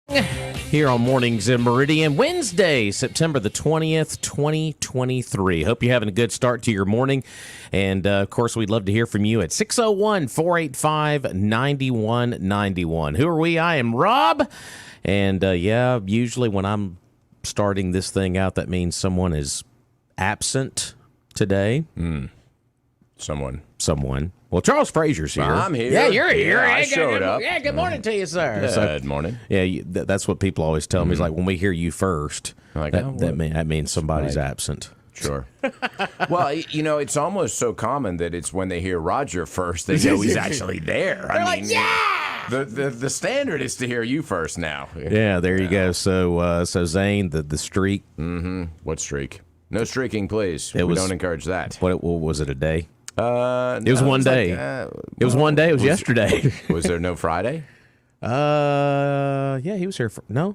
Here on Mornings in Meridian, Wednesday, September the 20th, 2023. Hope you're having a good start to your morning. And, of course, we'd love to hear from you at 601-485-9191. Who are we? I am Rob. And, usually when I'm starting this thing out, that means someone is absent today. Someone. Well, Charles Frazier's here. I'm here. Yeah, you're here. Yeah, I showed up. Yeah, good morning to you, sir. Good morning. Yeah, that's what people always tell me. It's like when we hear you first, Like, that means somebody's Right. absent. Sure. Well, it's almost so common that it's when they hear Roger first, they know he's actually there. They're like, yeah! The standard is to hear you first now. Yeah, there you go. So Zane, the streak. What streak? No streaking, please. It We was- don't encourage that. What was it? A day? It was one day. It was one day. It was yesterday. Was there no Friday? Yeah, he was here. No,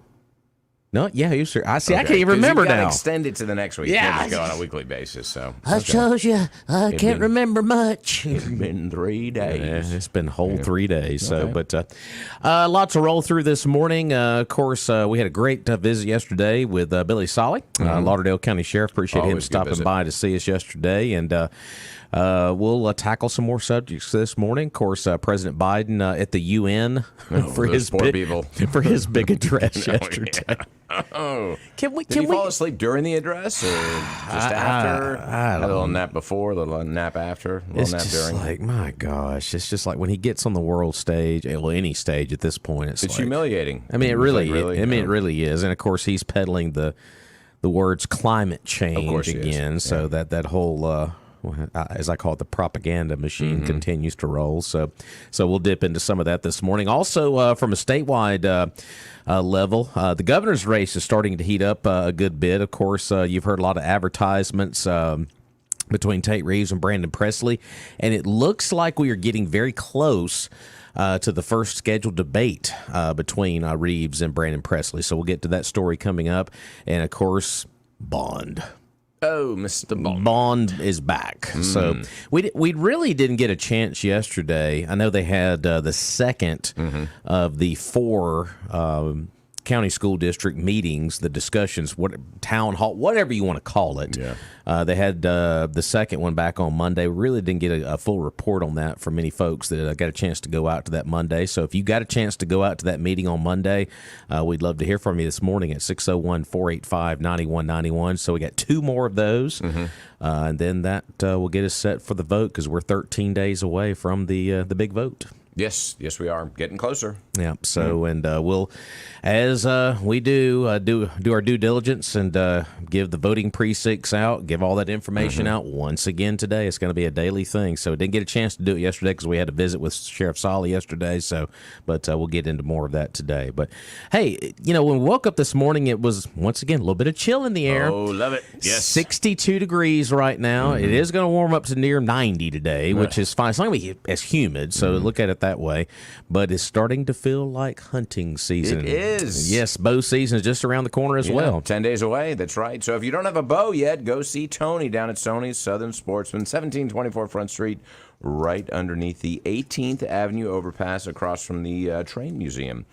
yeah, he was here. I see. I Okay. can't even 'Cause remember you gotta now. extend it to the next week. Yeah. You can't just go on a weekly basis. So I told you, I can't remember much. it's been 3 days. Yeah, it's been whole 3 days. So, Okay. but lots to roll through this morning. Of course, we had a great visit yesterday with Billy Solly, Lauderdale County Sheriff. Appreciate him Always good stopping visit. by to see us yesterday, and we'll tackle some more subjects this morning. Of course, President Biden at the UN for those his poor people. for his big address yesterday. Oh. Can we? Did he fall asleep during the address or just after? I a don't little nap before, a little nap after, a little It's nap just during. like, my gosh, it's just like when he gets on the world stage, well, any stage at this point, it's It's like, humiliating. I mean, it It's really, like, it really is. And of course, he's peddling the words climate change course he is. again. So that whole, as I call it, the propaganda machine continues to roll. So we'll dip into some of that this morning. Also, from a statewide level, the governor's race is starting to heat up a good bit. Of course, you've heard a lot of advertisements between Tate Reeves and Brandon Presley, and it looks like we are getting very close to the first scheduled debate between Reeves and Brandon Presley. So we'll get to that story coming up, and of course, Bond. Oh, Mr. Bond. Bond is back. So we really didn't get a chance yesterday. I know they had the second of the four county school district meetings, the discussions, town hall, whatever you want to call it. Yeah. They had the second one back on Monday. We really didn't get a full report on that from many folks that got a chance to go out to that Monday. So if you got a chance to go out to that meeting on Monday, we'd love to hear from you this morning at 601-485-9191. So we got two more of those, and then that will get us set for the vote because we're 13 days away from the big vote. Yes, we are getting closer. Yeah. So, and we'll, as we do our due diligence and give the voting precincts out, give all that information out once again today. It's going to be a daily thing. So, didn't get a chance to do it yesterday because we had a visit with Sheriff Solly yesterday. So, but we'll get into more of that today. But hey, when we woke up this morning, it was once again a little bit of chill in the air. Oh, love it. Yes. 62 degrees right now. It is going to warm up to near 90 today, which is fine. It's not going to be as humid, so look at it that way. But it's starting to feel like hunting season. It is. Yes, bow season is just around the corner as well. 10 days away. That's right. So if you don't have a bow yet, go see Tony down at Tony's Southern Sportsman, 1724 Front Street, right underneath the 18th Avenue overpass across from the Train Museum.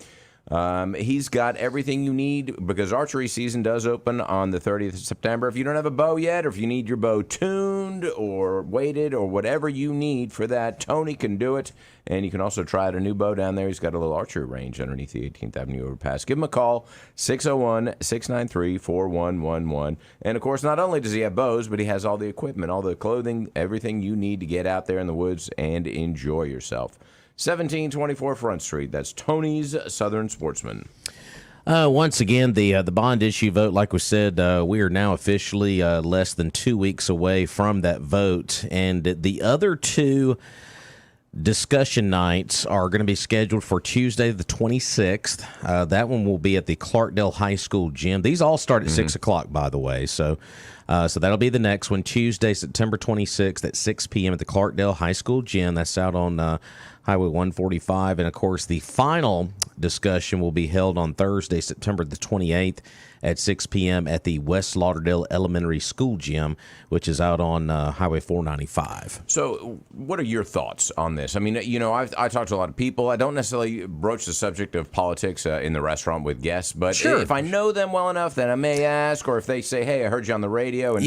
He's got everything you need because archery season does open on the 30th of September. If you don't have a bow yet, or if you need your bow tuned or weighted or whatever you need for that, Tony can do it. And you can also try out a new bow down there. He's got a little archery range underneath the 18th Avenue overpass. Give him a call, 601-693-4111. And, of course, not only does he have bows, but he has all the equipment, all the clothing, everything you need to get out there in the woods and enjoy yourself. 1724 Front Street. That's Tony's Southern Sportsman. Once again, the bond issue vote, like we said, we are now officially less than 2 weeks away from that vote. And the other two discussion nights are going to be scheduled for Tuesday the 26th. That one will be at the Clarkdale High School gym. These all start at 6 o'clock, by the way. So that'll be the next one, Tuesday, September 26th at 6 p.m. at the Clarkdale High School gym. That's out on Highway 145. And, of course, the final discussion will be held on Thursday, September the 28th at 6 p.m. at the West Lauderdale Elementary School Gym, which is out on Highway 495. So what are your thoughts on this? I mean, I talk to a lot of people. I don't necessarily broach the subject of politics in the restaurant with guests, but Sure. if I know them well enough, then I may ask, or if they say, hey, I heard you on the radio. And,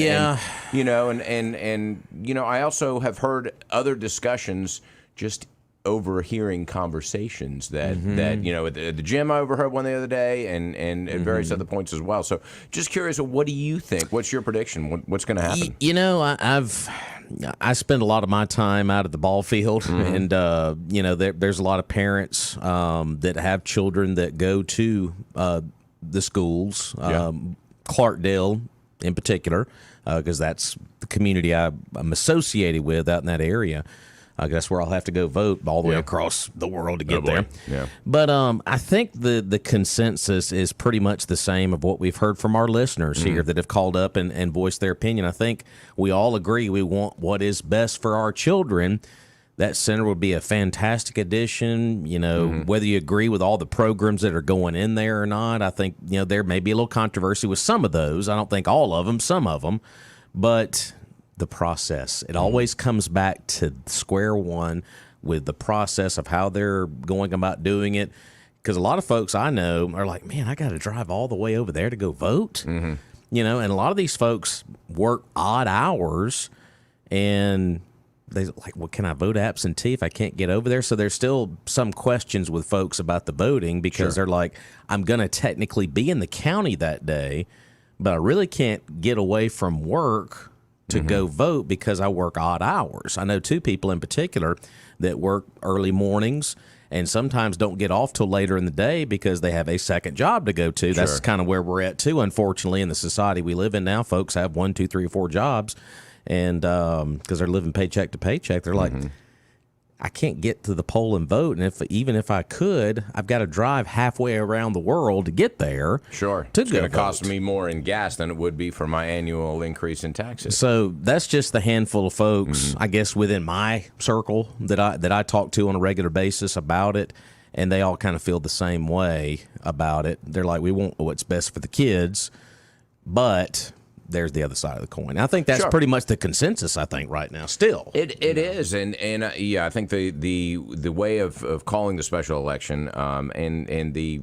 I also have heard other discussions just overhearing conversations that at the gym I overheard one the other day and at various other points as well. So just curious, what do you think? What's your prediction? What's going to happen? I spend a lot of my time out at the ball field, and there's a lot of parents that have children that go to the schools, Clarkdale in particular, because that's the community I'm associated with out in that area. I guess where I'll have to go vote all the way across the world to get there. Yeah. But I think the consensus is pretty much the same of what we've heard from our listeners here that have called up and voiced their opinion. I think we all agree we want what is best for our children. That center would be a fantastic addition. Whether you agree with all the programs that are going in there or not, I think there may be a little controversy with some of those. I don't think all of them, some of them, but the process. It always comes back to square one with the process of how they're going about doing it. Because a lot of folks I know are like, man, I got to drive all the way over there to go vote. And a lot of these folks work odd hours, and they like, well, can I vote absentee if I can't get over there? So there's still some questions with folks about the voting because they're like, I'm going to technically be in the county that day, but I really can't get away from work to go vote because I work odd hours. I know two people in particular that work early mornings and sometimes don't get off till later in the day because they have a second job to go to. That's kind of where we're at too, unfortunately, in the society we live in now. Folks have 1, 2, 3, or 4 jobs, and because they're living paycheck to paycheck, they're like, I can't get to the poll and vote, and even if I could, I've got to drive halfway around the world to get there. Sure, it's going to cost me more in gas than it would be for my annual increase in taxes. So that's just the handful of folks, I guess, within my circle that I talk to on a regular basis about it, and they all kind of feel the same way about it. They're like, we want what's best for the kids, but there's the other side of the coin. I think that's pretty much the consensus, I think, right now still. It is, and I think the way of calling the special election and the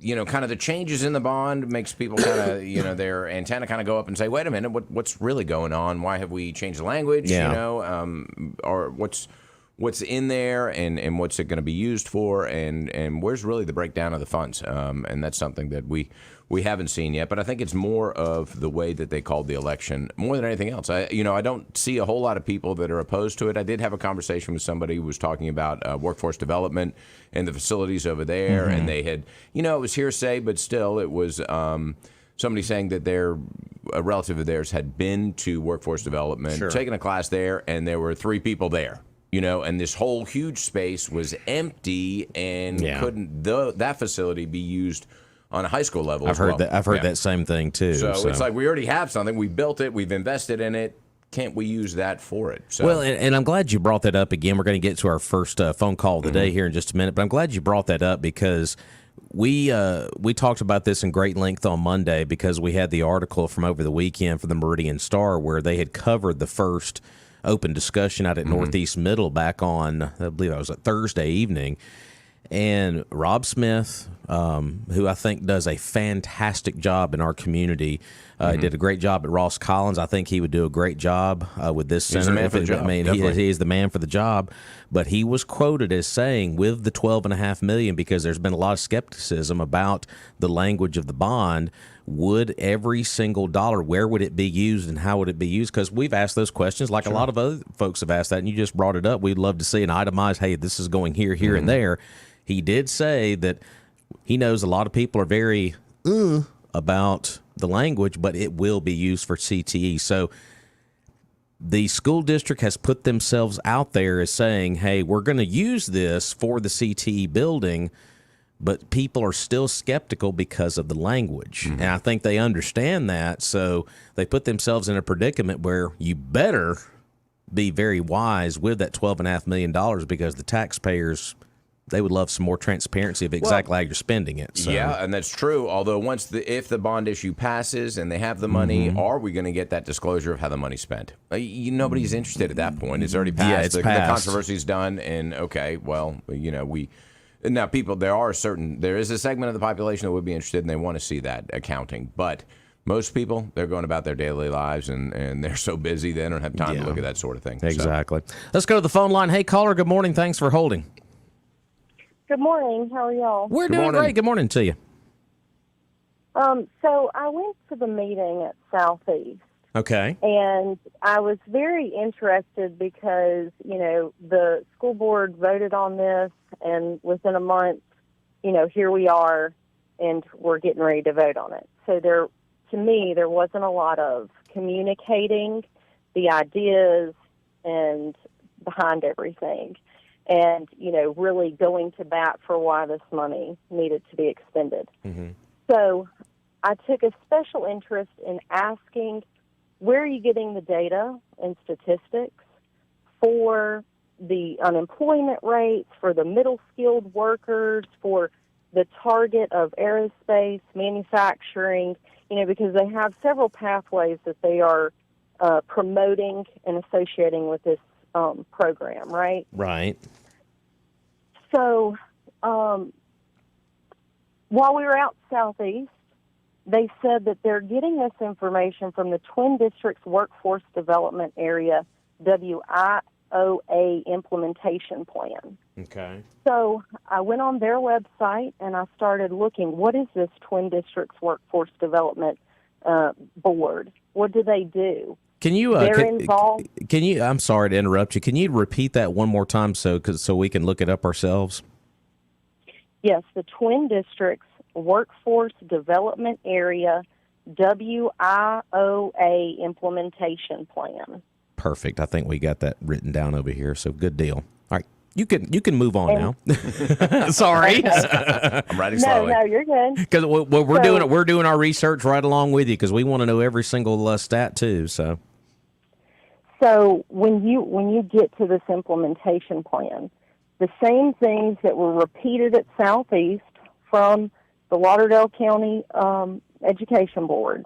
kind of the changes in the bond makes people kind of their antenna kind of go up and say, wait a minute, what's really going on? Why have we changed the language? Or what's in there and what's it going to be used for, and where's really the breakdown of the funds? And that's something that we haven't seen yet, but I think it's more of the way that they called the election more than anything else. I don't see a whole lot of people that are opposed to it. I did have a conversation with somebody who was talking about workforce development and the facilities over there, and they had, it was hearsay, but still it was somebody saying that a relative of theirs had been to workforce development, taken a class there, and there were 3 people there. And this whole huge space was empty and couldn't that facility be used on a high school level. I've heard that same thing too. So it's like we already have something. We built it. We've invested in it. Can't we use that for it? So. Well, and I'm glad you brought that up again. We're going to get to our first phone call of the day here in just a minute, but I'm glad you brought that up because we talked about this in great length on Monday because we had the article from over the weekend from the Meridian Star where they had covered the first open discussion out at Northeast Middle back on, I believe it was a Thursday evening. And Rob Smith, who I think does a fantastic job in our community, did a great job at Ross Collins. I think he would do a great job with this center. He's the man for the job. I mean, he is the man for the job. But he was quoted as saying, with the $12.5 million, because there's been a lot of skepticism about the language of the bond, would every single dollar, where would it be used and how would it be used? Because we've asked those questions like a lot of other folks have asked that, and you just brought it up. We'd love to see an itemized, hey, this is going here, here, and there. He did say that he knows a lot of people are very about the language, but it will be used for CTE. So the school district has put themselves out there as saying, hey, we're going to use this for the CTE building, but people are still skeptical because of the language. And I think they understand that. So they put themselves in a predicament where you better be very wise with that $12.5 million because the taxpayers they would love some more transparency of exactly how you're spending it. So. Yeah, and that's true. Although if the bond issue passes and they have the money, are we going to get that disclosure of how the money's spent? Nobody's interested at that point. It's already passed. Yeah, it's the passed. controversy's done, and okay, well, now there is a segment of the population that would be interested and they want to see that accounting, but most people, they're going about their daily lives and they're so busy they don't have time to look at that sort of thing. Exactly. Let's go to the phone line. Hey, caller, good morning. Thanks for holding. Good morning. How are y'all? We're doing great. Good morning to you. So I went to the meeting at Southeast. Okay. And I was very interested because, the school board voted on this, and within a month, here we are, and we're getting ready to vote on it. So to me, there wasn't a lot of communicating the ideas and behind everything. And, really going to bat for why this money needed to be expended. Mm-hmm. So I took a special interest in asking, where are you getting the data and statistics for the unemployment rates, for the middle-skilled workers, for the target of aerospace, manufacturing, because they have several pathways that they are promoting and associating with this program, right? Right. So while we were out Southeast, they said that they're getting this information from the Twin Districts Workforce Development Area WIOA implementation plan. Okay. So I went on their website and I started looking, what is this Twin Districts Workforce Development Board? What do they do? Can you? Involved. Can you? I'm sorry to interrupt you. Can you repeat that one more time so we can look it up ourselves? Yes, the Twin Districts Workforce Development Area WIOA implementation plan. Perfect. I think we got that written down over here. So good deal. All right, you can move on now. Sorry, I'm writing slowly. No, you're good. Because we're doing our research right along with you because we want to know every single stat too. So when you get to this implementation plan, the same things that were repeated at Southeast from the Lauderdale County Education Board,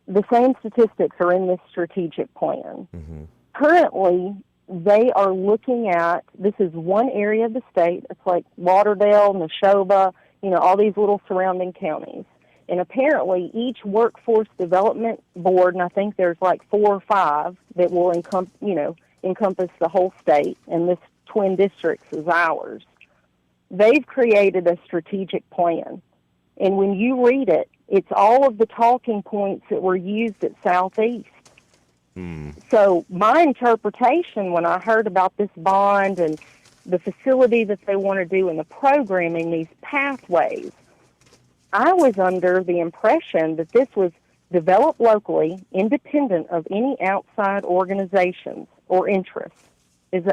the same statistics are in this strategic plan. Mm-hmm. Currently, they are looking at, this is one area of the state, it's like Lauderdale, Neshoba, all these little surrounding counties. And apparently each workforce development board, and I think there's like 4 or 5 that will encompass the whole state, and this Twin Districts is ours. They've created a strategic plan. And when you read it, it's all of the talking points that were used at Southeast. So my interpretation when I heard about this bond and the facility that they want to do and the programming, these pathways, I was under the impression that this was developed locally, independent of any outside organizations or interests.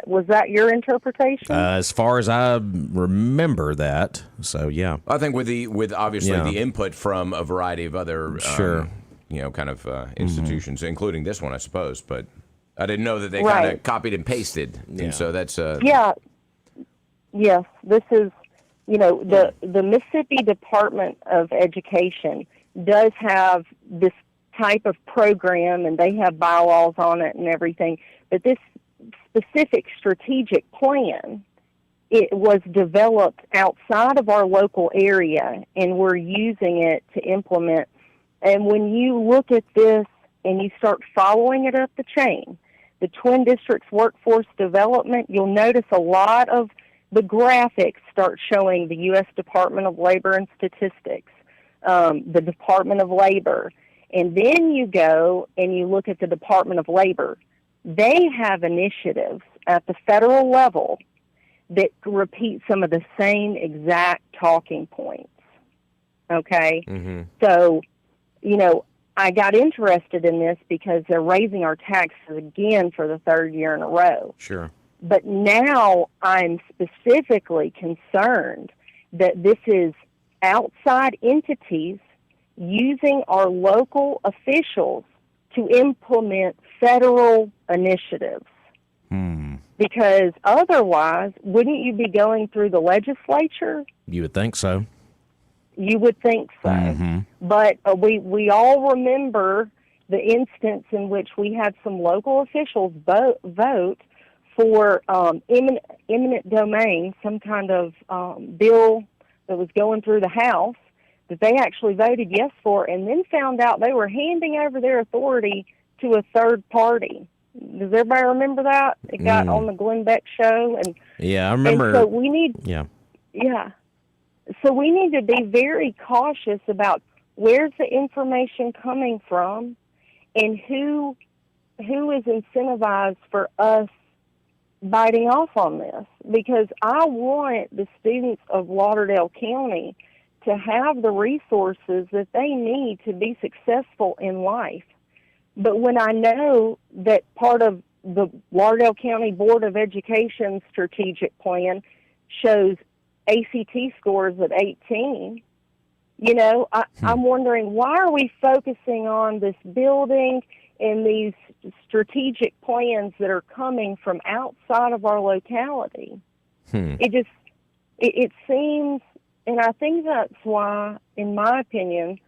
Was that your interpretation? As far as I remember that, so yeah. I think with obviously the input from a variety of other institutions, including this one, I suppose. But I didn't know that they kind of copied and pasted, and so that's Yes, this is the Mississippi Department of Education does have this type of program, and they have bylaws on it and everything. But this specific strategic plan, it was developed outside of our local area, and we're using it to implement. And when you look at this and you start following it up the chain, the Twin Districts Workforce Development, you'll notice a lot of the graphics start showing the U.S. Department of Labor and Statistics, the Department of Labor. And then you go and you look at the Department of Labor. They have initiatives at the federal level that repeat some of the same exact talking points. Okay? Mm-hmm. So, I got interested in this because they're raising our taxes again for the 3rd year in a row. Sure. But now I'm specifically concerned that this is outside entities using our local officials to implement federal initiatives. Because otherwise, wouldn't you be going through the legislature? You would think so. You would think so. But we all remember the instance in which we had some local officials vote for eminent domain, some kind of bill that was going through the House that they actually voted yes for, and then found out they were handing over their authority to a third party. Does everybody remember that? It got on the Glenn Beck show, and yeah, I remember. And so we need, yeah. So we need to be very cautious about where's the information coming from, and who is incentivized for us biting off on this. Because I want the students of Lauderdale County to have the resources that they need to be successful in life. But when I know that part of the Lauderdale County Board of Education strategic plan shows ACT scores at 18, I'm wondering, why are we focusing on this building and these strategic plans that are coming from outside of our locality? It seems, and I think that's why, in my opinion,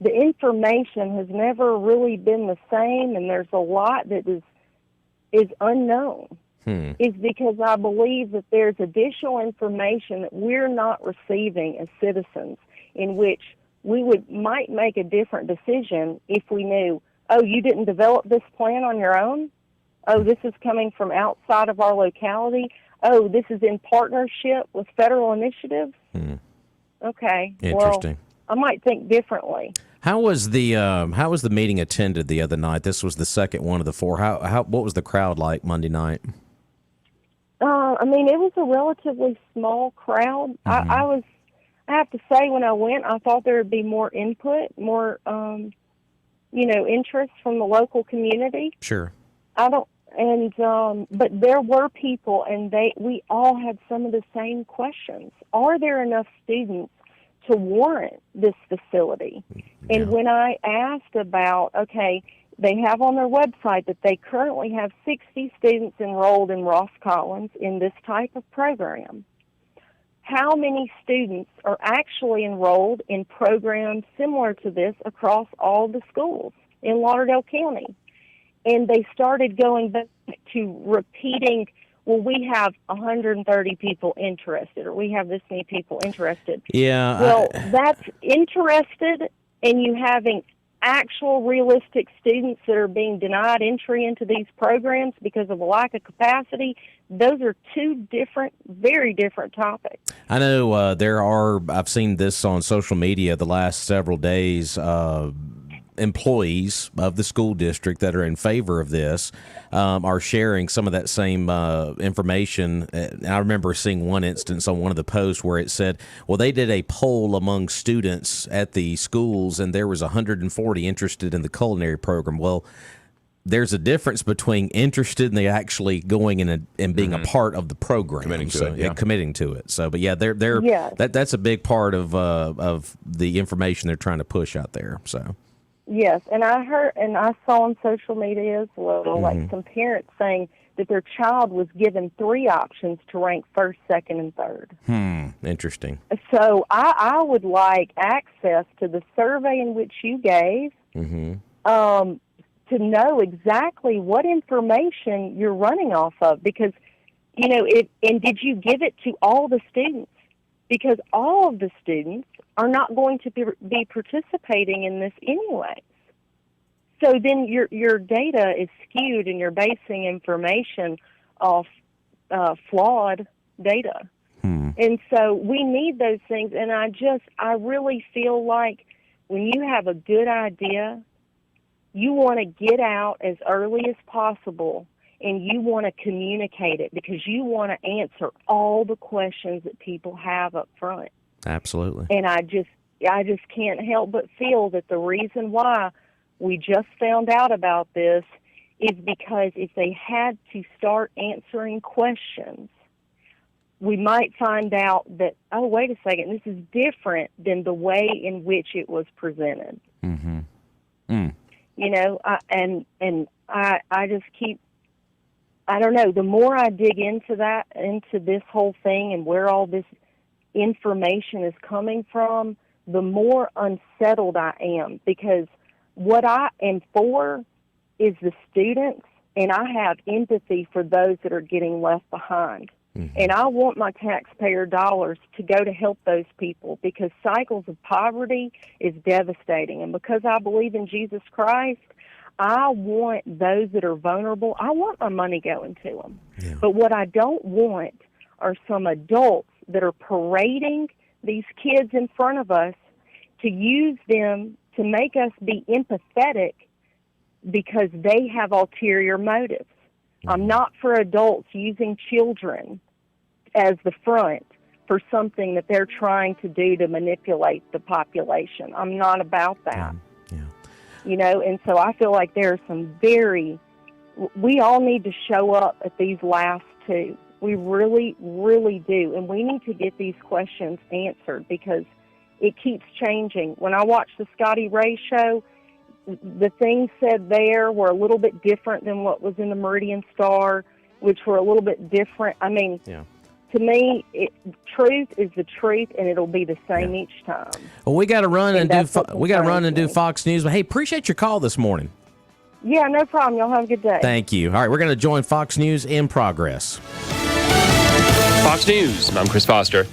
the information has never really been the same, and there's a lot that is unknown. Is because I believe that there's additional information that we're not receiving as citizens, in which we might make a different decision if we knew, oh, you didn't develop this plan on your own? Oh, this is coming from outside of our locality? Oh, this is in partnership with federal initiatives? Okay. Interesting. Well, I might think differently. How was the meeting attended the other night? This was the second one of the four. What was the crowd like Monday night? It was a relatively small crowd. I have to say, when I went, I thought there would be more input, more, interest from the local community. Sure. But there were people, and we all had some of the same questions. Are there enough students to warrant this facility? And when I asked about, they have on their website that they currently have 60 students enrolled in Ross Collins in this type of program. How many students are actually enrolled in programs similar to this across all the schools in Lauderdale County? And they started going back to repeating, well, we have 130 people interested, or we have this many people interested. Yeah. Well, that's interested, and you having actual realistic students that are being denied entry into these programs because of a lack of capacity. Those are two very different topics. I know I've seen this on social media the last several days, employees of the school district that are in favor of this are sharing some of that same information. And I remember seeing one instance on one of the posts where it said, well, they did a poll among students at the schools, and there was 140 interested in the culinary program. Well, there's a difference between interested and they actually going in and being a part of the program, committing to it. So, but that's a big part of the information they're trying to push out there. So. Yes, and I heard, and I saw on social media as well, like some parents saying that their child was given 3 options to rank first, second, and third. Interesting. So I would like access to the survey in which you gave, to know exactly what information you're running off of, because, and did you give it to all the students? Because all of the students are not going to be participating in this anyways. So then your data is skewed, and you're basing information off flawed data. And so we need those things, and I really feel like when you have a good idea, you want to get out as early as possible, and you want to communicate it because you want to answer all the questions that people have up front. Absolutely. And I just can't help but feel that the reason why we just found out about this is because if they had to start answering questions, we might find out that, oh, wait a second, this is different than the way in which it was presented. I don't know. The more I dig into this whole thing and where all this information is coming from, the more unsettled I am, because what I am for is the students, and I have empathy for those that are getting left behind. And I want my taxpayer dollars to go to help those people, because cycles of poverty is devastating. And because I believe in Jesus Christ, I want those that are vulnerable, I want my money going to them. Yeah. But what I don't want are some adults that are parading these kids in front of us to use them to make us be empathetic because they have ulterior motives. I'm not for adults using children as the front for something that they're trying to do to manipulate the population. I'm not about that. Yeah. And so I feel like there are some we all need to show up at these last two. We really, really do. And we need to get these questions answered, because it keeps changing. When I watched the Scotty Ray show, the things said there were a little bit different than what was in the Meridian Star, which were a little bit different. I mean, to me, truth is the truth, and it'll be the same each time. Well, we got to run and do Fox News. But hey, appreciate your call this morning. Yeah, no problem. Y'all have a good day. Thank you. All right, we're going to join Fox News in progress. Fox News. I'm Chris Foster.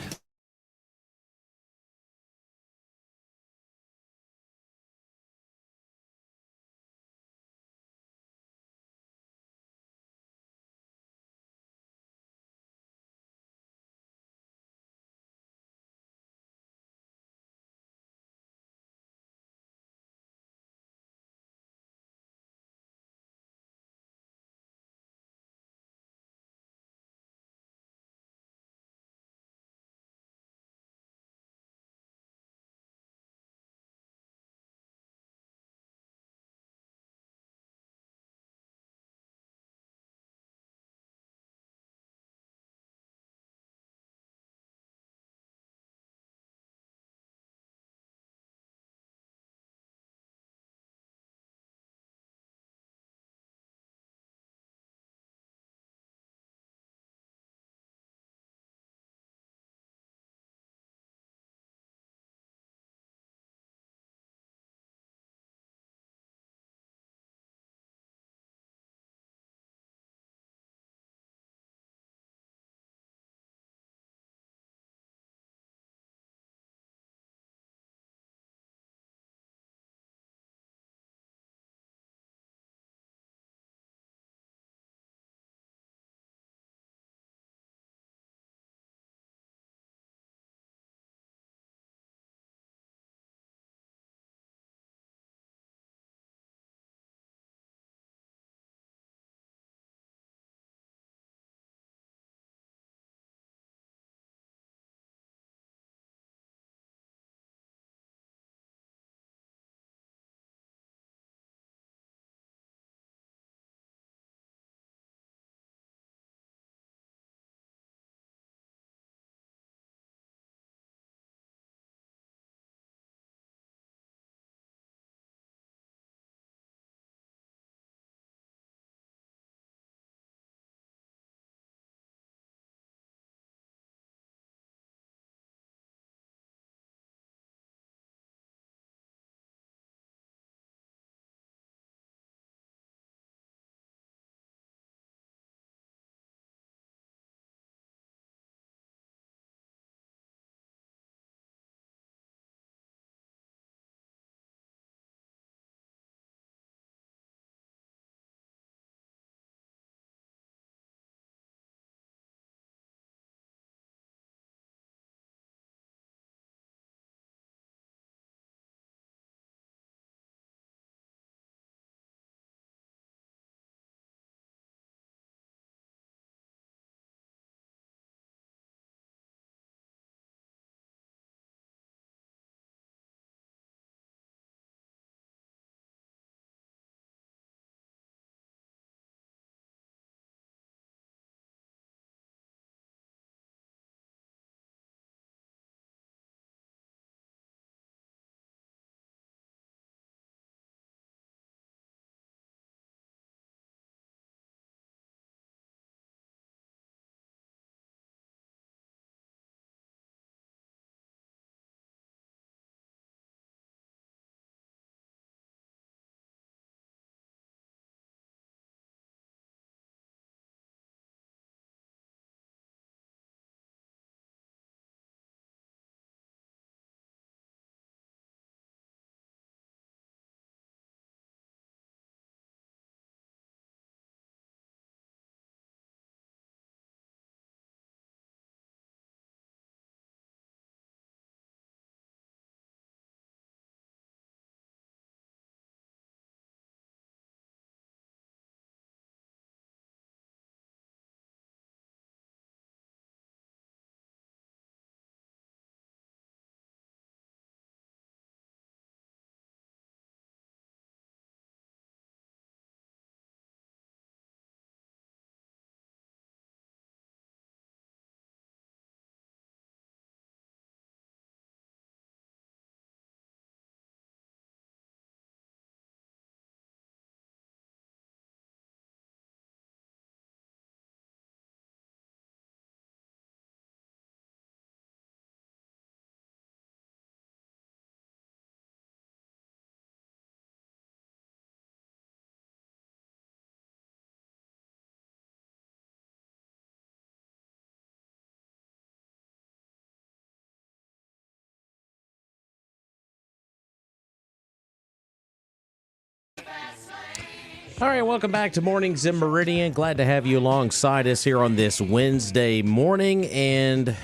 All right, welcome back to Mornings in Meridian. Glad to have you alongside us here on this Wednesday morning. And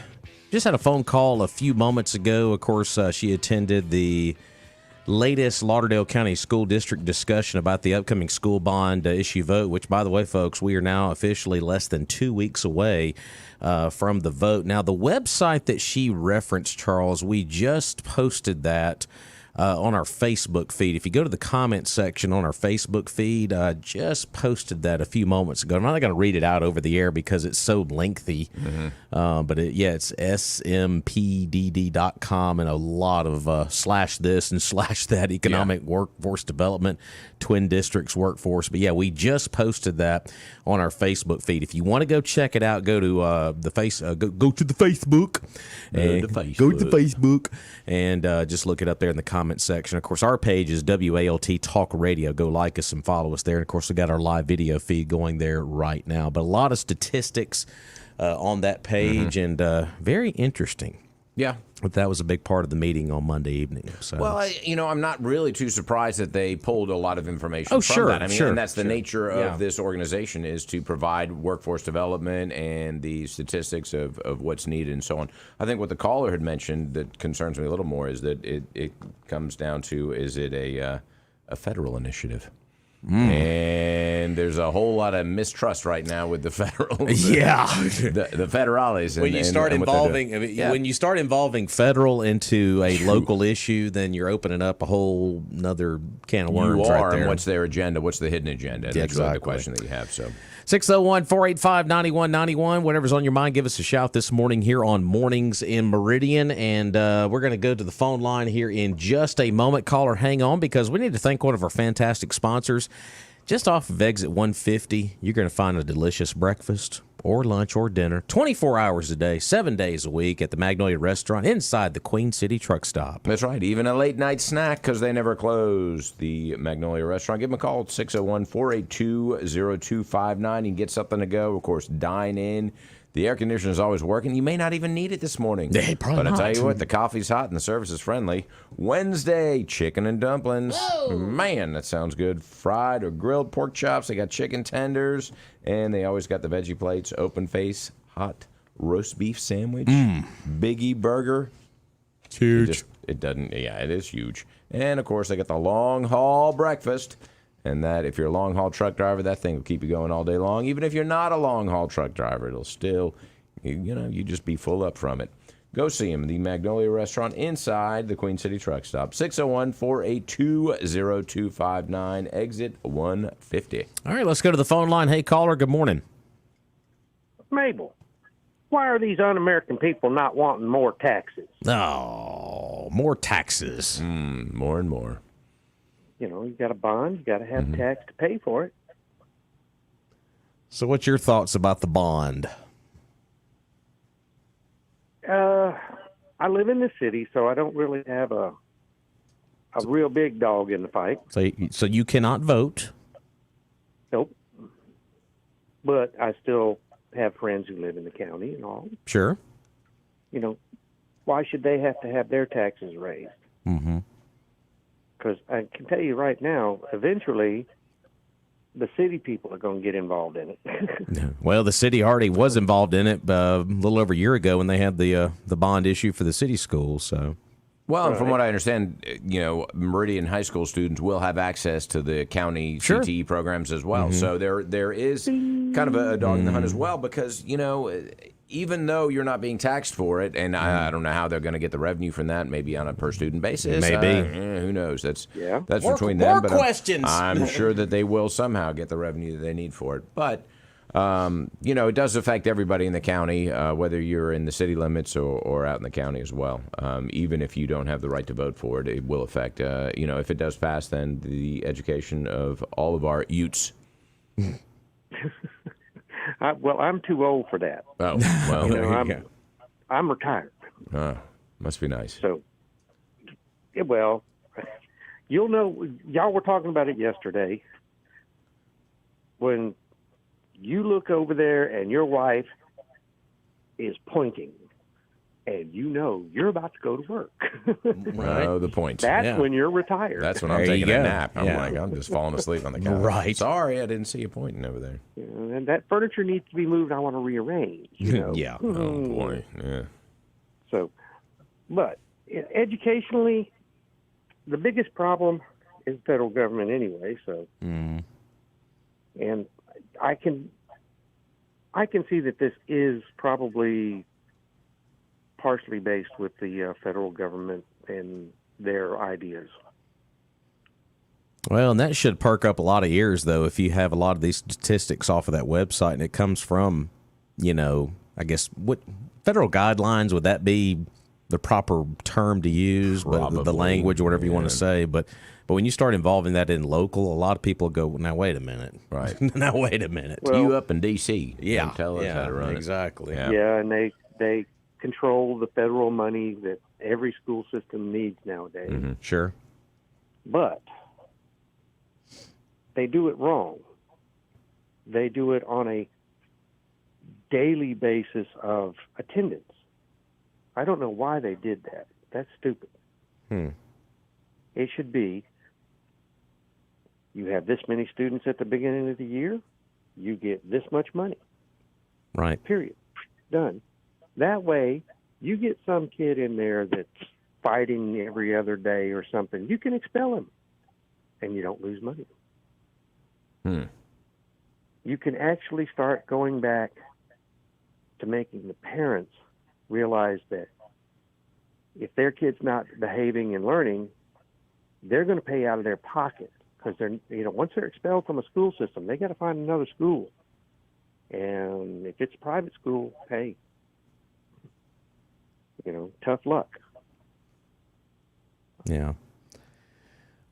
just had a phone call a few moments ago. Of course, she attended the latest Lauderdale County School District discussion about the upcoming school bond issue vote, which, by the way, folks, we are now officially less than 2 weeks away from the vote. Now, the website that she referenced, Charles, we just posted that on our Facebook feed. If you go to the comment section on our Facebook feed, just posted that a few moments ago. I'm not going to read it out over the air because it's so lengthy. But it's smpdd.com and a lot of slash this and slash that economic workforce development, Twin Districts workforce. But yeah, we just posted that on our Facebook feed. If you want to go check it out, go to go to the Facebook. Go to the Facebook and just look it up there in the comment section. Of course, our page is WALT Talk Radio. Go like us and follow us there. And of course, we got our live video feed going there right now. But a lot of statistics on that page and very interesting. Yeah. But that was a big part of the meeting on Monday evening. So. Well, I'm not really too surprised that they pulled a lot of information from that. I mean, and that's the nature of this organization, is to provide workforce development and the statistics of what's needed and so on. I think what the caller had mentioned that concerns me a little more is that it comes down to, is it a federal initiative? And there's a whole lot of mistrust right now with the federal, the federales. When you start when you start involving federal into a local issue, then you're opening up a whole another can of worms. You are, right there. And what's their agenda? What's the hidden agenda? And that's really the question that you have. So 601-485-9191. Whatever's on your mind, give us a shout this morning here on Mornings in Meridian. And we're going to go to the phone line here in just a moment. Caller, hang on, because we need to thank one of our fantastic sponsors. Just off of exit 150, you're going to find a delicious breakfast or lunch or dinner 24 hours a day, 7 days a week at the Magnolia Restaurant inside the Queen City Truck Stop. That's right. Even a late-night snack, because they never close. The Magnolia Restaurant. Give them a call at 601-482-0259. You can get something to go. Of course, dine in. The air conditioner is always working. You may not even need it this morning. Hey, probably but not. I tell you what, the coffee's hot and the service is friendly. Wednesday, chicken and dumplings. Whoa. Man, that sounds good. Fried or grilled pork chops. They got chicken tenders. And they always got the veggie plates, open face, hot roast beef sandwich, Biggie burger. It's huge. It is huge. And, of course, they got the long-haul breakfast. And that, if you're a long-haul truck driver, that thing will keep you going all day long. Even if you're not a long-haul truck driver, it'll still, you just be full up from it. Go see them, the Magnolia Restaurant inside the Queen City Truck Stop. 601-482-0259, exit 150. All right, let's go to the phone line. Hey, caller, good morning. Mabel, why are these un-American people not wanting more taxes? Oh, more taxes. More and more. You got a bond, you got to have tax to pay for it. So what's your thoughts about the bond? I live in the city, so I don't really have a real big dog in the fight. So you cannot vote? Nope. But I still have friends who live in the county and all. Sure. Why should they have to have their taxes raised? Mm-hmm. Because I can tell you right now, eventually, the city people are going to get involved in it. Well, the city already was involved in it a little over a year ago when they had the bond issue for the city schools. So, well, and from what I understand, Meridian high school students will have access to the county CTE programs as well. So there is kind of a dog in the hunt as well, because even though you're not being taxed for it, and I don't know how they're going to get the revenue from that, maybe on a per-student basis. Maybe. Who knows? That's more, between them. More questions. I'm sure that they will somehow get the revenue that they need for it. But, it does affect everybody in the county, whether you're in the city limits or out in the county as well. Even if you don't have the right to vote for it, it will affect, if it does pass, then the education of all of our youths. I'm too old for that. Oh, well, I'm retired. Must be nice. So, you'll know, y'all were talking about it yesterday. When you look over there and your wife is pointing and you know you're about to go to work. Right. Oh, the point. That's when you're retired. That's when I'm There you taking a go. nap. I'm Yeah. like, I'm just falling asleep on the couch. Right. Sorry, I didn't see you pointing over there. You know, and that furniture needs to be moved. I want to rearrange. You know? Yeah. Oh, boy. Yeah. So, but educationally, the biggest problem is the federal government anyway. So, and I can see that this is probably partially based with the federal government and their ideas. Well, and that should perk up a lot of ears, though, if you have a lot of these statistics off of that website and it comes from, I guess, what federal guidelines, would that be the proper term to use? But the Probably, language or whatever you want yeah. to say. But when you start involving that in local, a lot of people go, now, wait a minute. Right. Now, wait a minute. Well, You up in D.C. Yeah. Don't tell us how to run exactly. it. Yeah. Yeah, and they control the federal money that every school system needs nowadays. Mm-hmm. Sure. But they do it wrong. They do it on a daily basis of attendance. I don't know why they did that. That's stupid. It should be, you have this many students at the beginning of the year, you get this much money. Right. Period. Done. That way, you get some kid in there that's fighting every other day or something, you can expel him, and you don't lose money. You can actually start going back to making the parents realize that if their kid's not behaving and learning, they're going to pay out of their pocket, because they're, once they're expelled from a school system, they got to find another school. And if it's a private school, hey, tough luck. Yeah.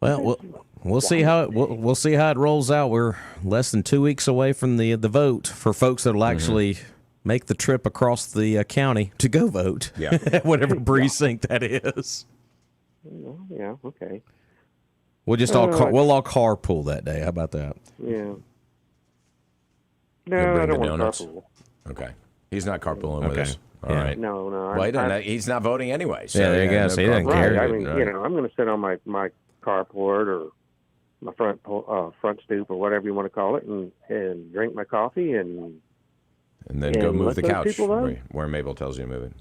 Well, we'll see how we'll see how it rolls out. We're less than 2 weeks away from the vote for folks that will actually make the trip across the county to go vote. Yeah. Whatever precinct that is. Yeah, okay. We'll just we'll all carpool that day. How about that? Yeah. You'll No, bring I don't the want donuts? carpool. Okay. He's not carpooling with Okay. us. All Yeah. right. No. Well, he's not voting anyway. So Yeah, there you go. So he doesn't carpooling. care. Right. I mean, Right. I'm going to sit on my carport or my front stoop or whatever you want to call it, and drink my coffee and And then go And move let the those couch people vote. where Mabel tells you to move it.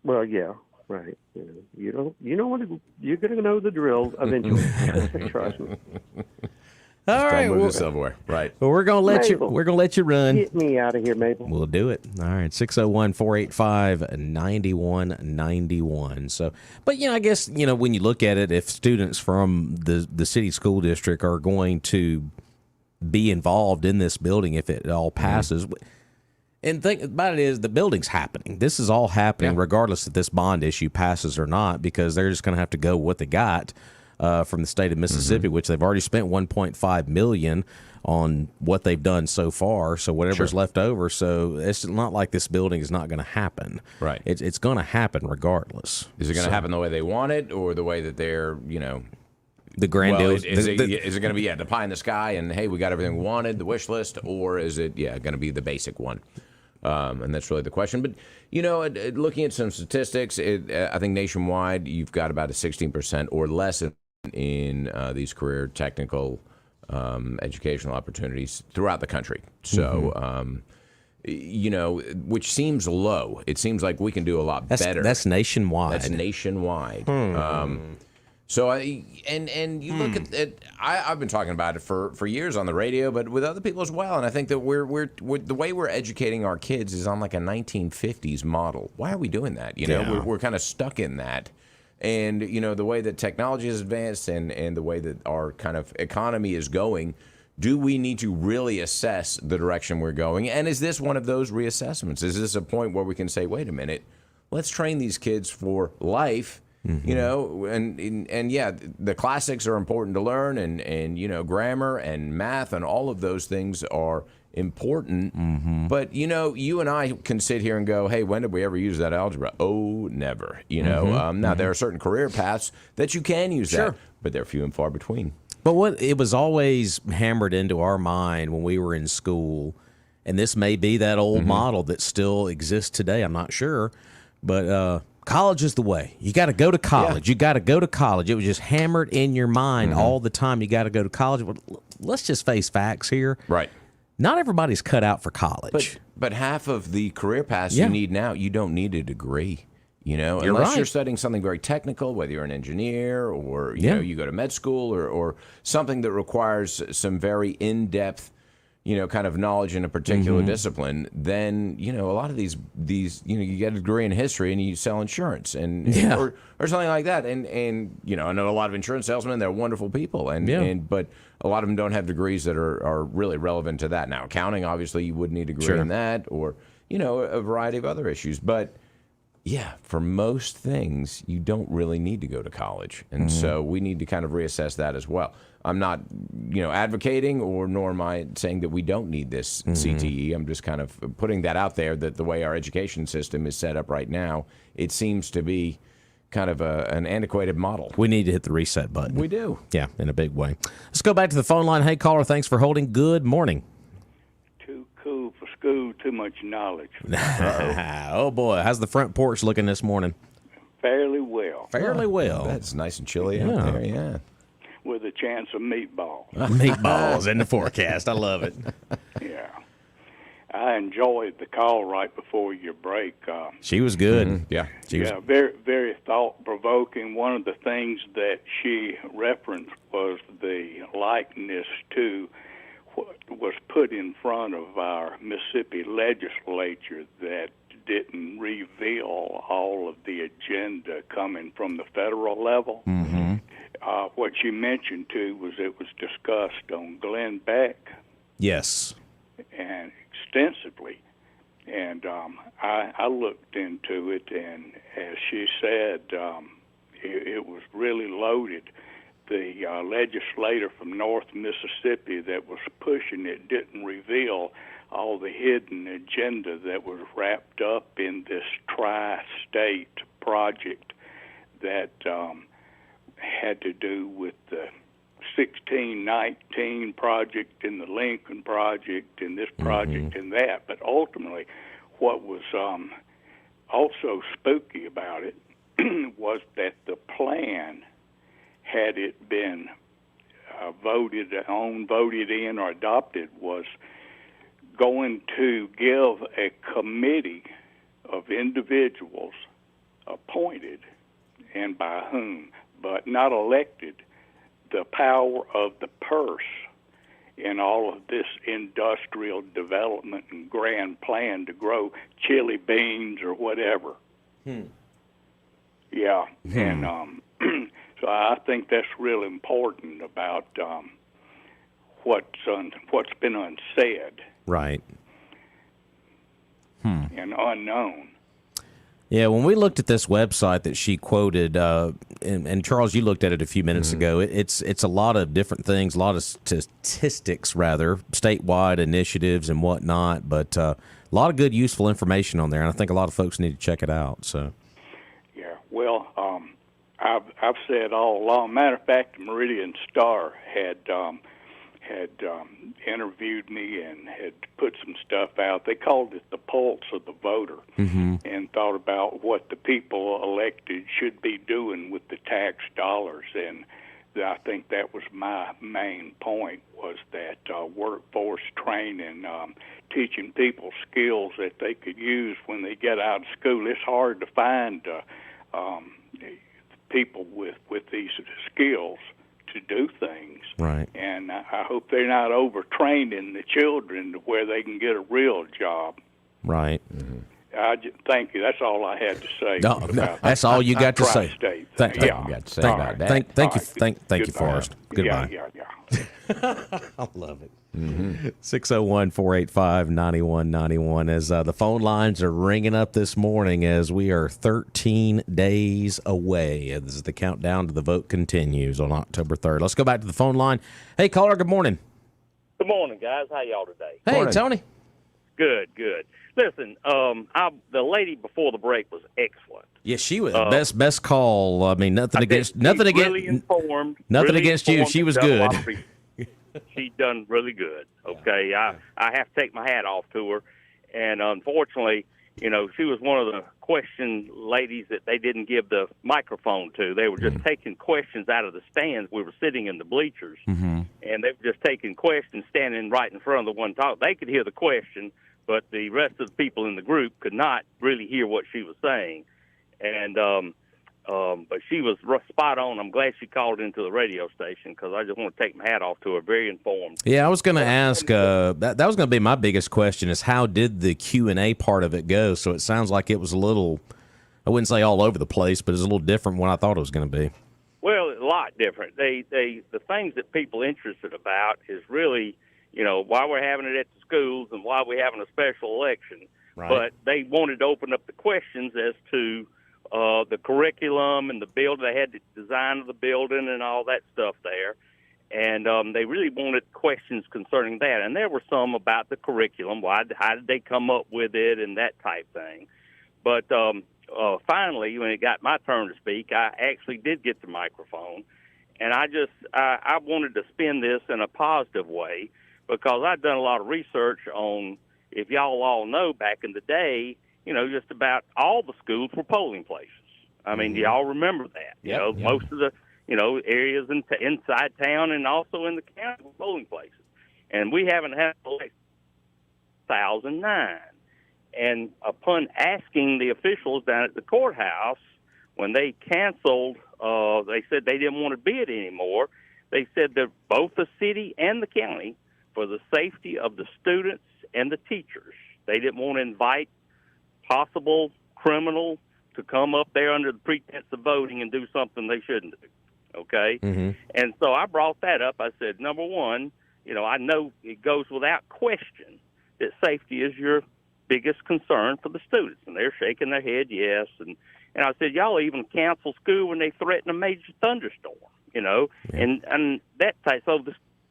well, yeah, right. You know what? You're going to know the drill eventually. Trust me. All right. Don't move Well, the silverware. Right. we're gonna let Mabel. you. We're gonna let you run. Get me out of here, Mabel. We'll do it. All right, 601-485-9191. So, but I guess when you look at it, if students from the city school district are going to be involved in this building, if it all passes, and think about it, is the building's happening. This is all happening, regardless if this bond issue passes or not, because they're just going to have to go with what they got from the state of Mississippi, which they've already spent $1.5 million on what they've done so far. So whatever's left over. So it's not like this building is not going to happen. Right. It's going to happen regardless. Is it going to happen the way they want it, or the way that they're, The grand well, deal. is it going to be the pie in the sky and, hey, we got everything we wanted, the wish list, or is it, going to be the basic one? And that's really the question. But, looking at some statistics, I think nationwide you've got about a 16% or less in these career technical educational opportunities throughout the country. So, which seems low. It seems like we can do a lot better. That's nationwide. That's nationwide. So you look at it. I've been talking about it for years on the radio, but with other people as well. And I think that we're the way we're educating our kids is on like a 1950s model. Why are we doing that? We're kind of stuck in that. And the way that technology has advanced and the way that our kind of economy is going, do we need to really assess the direction we're going? And is this one of those reassessments? Is this a point where we can say, wait a minute, let's train these kids for life? And yeah, the classics are important to learn, and grammar and math and all of those things are important. But you and I can sit here and go, hey, when did we ever use that algebra? Oh, never. Now there are certain career paths that you can use that, but they're few and far between. But what it was always hammered into our mind when we were in school, and this may be that old model that still exists today, I'm not sure, But college is the way. You got to go to college. You got to go to college. It was just hammered in your mind all the time. You got to go to college. But let's just face facts here. Right. Not everybody's cut out for college. But half of the career paths you need now, you don't need a degree. Unless you're studying something very technical, whether you're an engineer or you go to med school or something that requires some very in-depth, kind of knowledge in a particular discipline, then, a lot of these, you get a degree in history and you sell insurance or something like that. And I know a lot of insurance salesmen, they're wonderful people. But a lot of them don't have degrees that are really relevant to that. Now, accounting, obviously, you would need a degree in that or, a variety of other issues. But yeah, for most things, you don't really need to go to college. And so we need to kind of reassess that as well. I'm not, advocating nor am I saying that we don't need this CTE. I'm just kind of putting that out there that the way our education system is set up right now, it seems to be kind of an antiquated model. We need to hit the reset button. We do. Yeah, in a big way. Let's go back to the phone line. Hey, caller, thanks for holding. Good morning. Too cool for school, too much knowledge. Oh, boy. How's the front porch looking this morning? Fairly well. Fairly well. That's nice and chilly out there, yeah. With a chance of meatballs. Meatballs in the forecast. I love it. Yeah. I enjoyed the call right before your break. She was good. Yeah. Very, very thought-provoking. One of the things that she referenced was the likeness to what was put in front of our Mississippi legislature that didn't reveal all of the agenda coming from the federal level. What you mentioned, too, was it was discussed on Glenn Beck. Yes. And extensively. And I looked into it, and as she said, it was really loaded. The legislator from North Mississippi that was pushing it didn't reveal all the hidden agenda that was wrapped up in this tri-state project that had to do with the 1619 project and the Lincoln project and this project and that. But ultimately, what was also spooky about it was that the plan, had it been voted in, or adopted, was going to give a committee of individuals appointed, and by whom, but not elected, the power of the purse in all of this industrial development and grand plan to grow chili beans or whatever. Yeah, and so I think that's real important about what's been unsaid, right, and unknown. Yeah, when we looked at this website that she quoted, and Charles, you looked at it a few minutes ago, it's a lot of different things, a lot of statistics, rather, statewide initiatives and whatnot, but a lot of good, useful information on there, and I think a lot of folks need to check it out. So, yeah, well, I've said all along. Matter of fact, the Meridian Star had interviewed me and had put some stuff out. They called it the pulse of the voter, and thought about what the people elected should be doing with the tax dollars. And I think that was my main point, was that workforce training, teaching people skills that they could use when they get out of school. It's hard to find people with these skills to do things. right. And I hope they're not overtraining the children to where they can get a real job. Right. Thank you. That's all I had to say. No, that's all you got to say. Tri-state. Thank you got to say about that. Thank you, Right. thank you, Forrest. Goodbye. Yeah. I love it. 601-485-9191 as the phone lines are ringing up this morning as we are 13 days away as the countdown to the vote continues on October 3rd. Let's go back to the phone line. Hey, caller, good morning. Good morning, guys. How y'all today? Hey, Morning. Tony. Good. Listen, the lady before the break was excellent. Yeah, she was best call. I mean, nothing against really informed. nothing really against you. informed She was and done a good. lot of research. She done really good. Okay, I have to take my hat off to her, and unfortunately, she was one of question ladies that they didn't give the microphone to. They were just taking questions out of the stands. We were sitting in the bleachers, and they were just taking questions, standing right in front of the one talk. They could hear the question, but the rest of the people in the group could not really hear what she was saying. And but she was spot on. I'm glad she called into the radio station because I just want to take my hat off to her. Very informed. Yeah, I was going to ask. That was going to be my biggest question: is how did the Q&A part of it go? So it sounds like it was a little, I wouldn't say all over the place, but it's a little different from what I thought it was going to be. Well, a lot different. The things that people interested about is really, why we're having it at the schools and why we're having a special election. Right. But they wanted to open up the questions as to the curriculum and the building. They had the design of the building and all that stuff there. And they really wanted questions concerning that. And there were some about the curriculum, how did they come up with it and that type thing. But finally, when it got my turn to speak, I actually did get the microphone. And I wanted to spin this in a positive way because I've done a lot of research on, if y'all all know, back in the day, just about all the schools were polling places. I mean, do y'all remember that? Yep. Most of the, areas inside town and also in the county were polling places. And we haven't had an election since 2009. And upon asking the officials down at the courthouse, when they canceled, they said they didn't want to bid anymore. They said that both the city and the county, for the safety of the students and the teachers, they didn't want to invite possible criminal to come up there under the pretense of voting and do something they shouldn't do. Okay? And so I brought that up. I said, number one, I know it goes without question that safety is your biggest concern for the students. And they're shaking their head, yes. And I said, y'all even cancel school when they threaten a major thunderstorm, and that type. So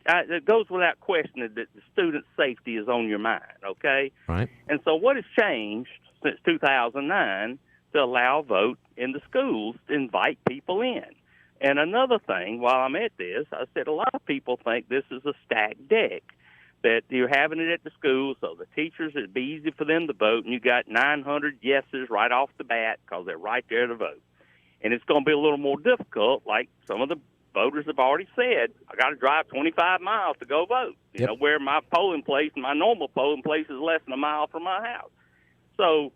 it goes without question that the student safety is on your mind, okay? Right. And so what has changed since 2009 to allow a vote in the schools to invite people in? And another thing, while I'm at this, I said a lot of people think this is a stacked deck, that you're having it at the school so the teachers, it'd be easy for them to vote, and you got 900 yeses right off the bat because they're right there to vote. And it's going to be a little more difficult, like some of the voters have already said, I got to drive 25 miles to go vote, where my polling place, my normal polling place is less than a mile from my house. So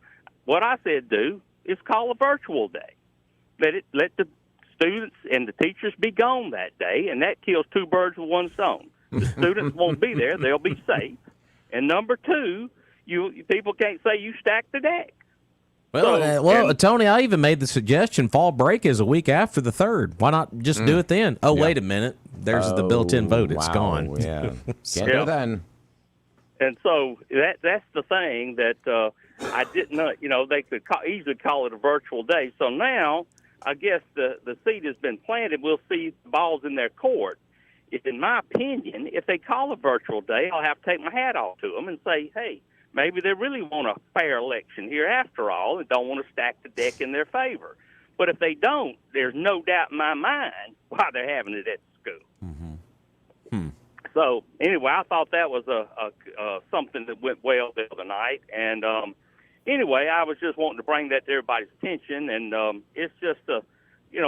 what I said do is call a virtual day. Let the students and the teachers be gone that day, and that kills two birds with one stone. The students won't be there. They'll be safe. And number two, people can't say you stacked the deck. Well, Tony, I even made the suggestion fall break is a week after the 3rd. Why not just do it then? Oh, wait a minute. There's the built-in vote. It's gone. Yeah. Can't do that. And so that's the thing that I didn't know. They could easily call it a virtual day. So now I guess the seed has been planted. We'll see the balls in their court. In my opinion, if they call a virtual day, I'll have to take my hat off to them and say, hey, maybe they really want a fair election here after all and don't want to stack the deck in their favor. But if they don't, there's no doubt in my mind why they're having it at school. So anyway, I thought that was a something that went well the other night. And anyway, I was just wanting to bring that to everybody's attention. And it's just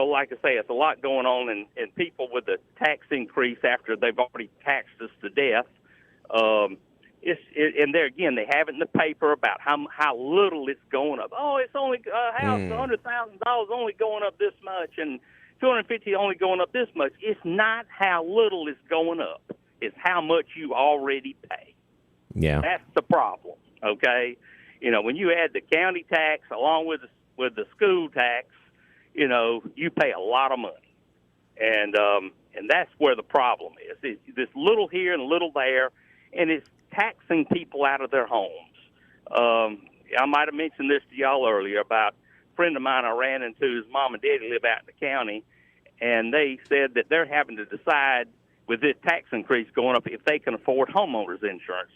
like I say, it's a lot going on, and people with the tax increase after they've already taxed us to death. And there again, they have it in the paper about how little it's going up. Oh, it's only a house, $100,000 only going up this much, and $250 only going up this much. It's not how little it's going up. It's how much you already pay. Yeah, that's the problem. Okay, when you add the county tax along with the school tax, you pay a lot of money, and that's where the problem is. It's this little here and a little there, and it's taxing people out of their homes. I might have mentioned this to y'all earlier about a friend of mine I ran into. His mom and daddy live out in the county, and they said that they're having to decide with this tax increase going up if they can afford homeowners insurance.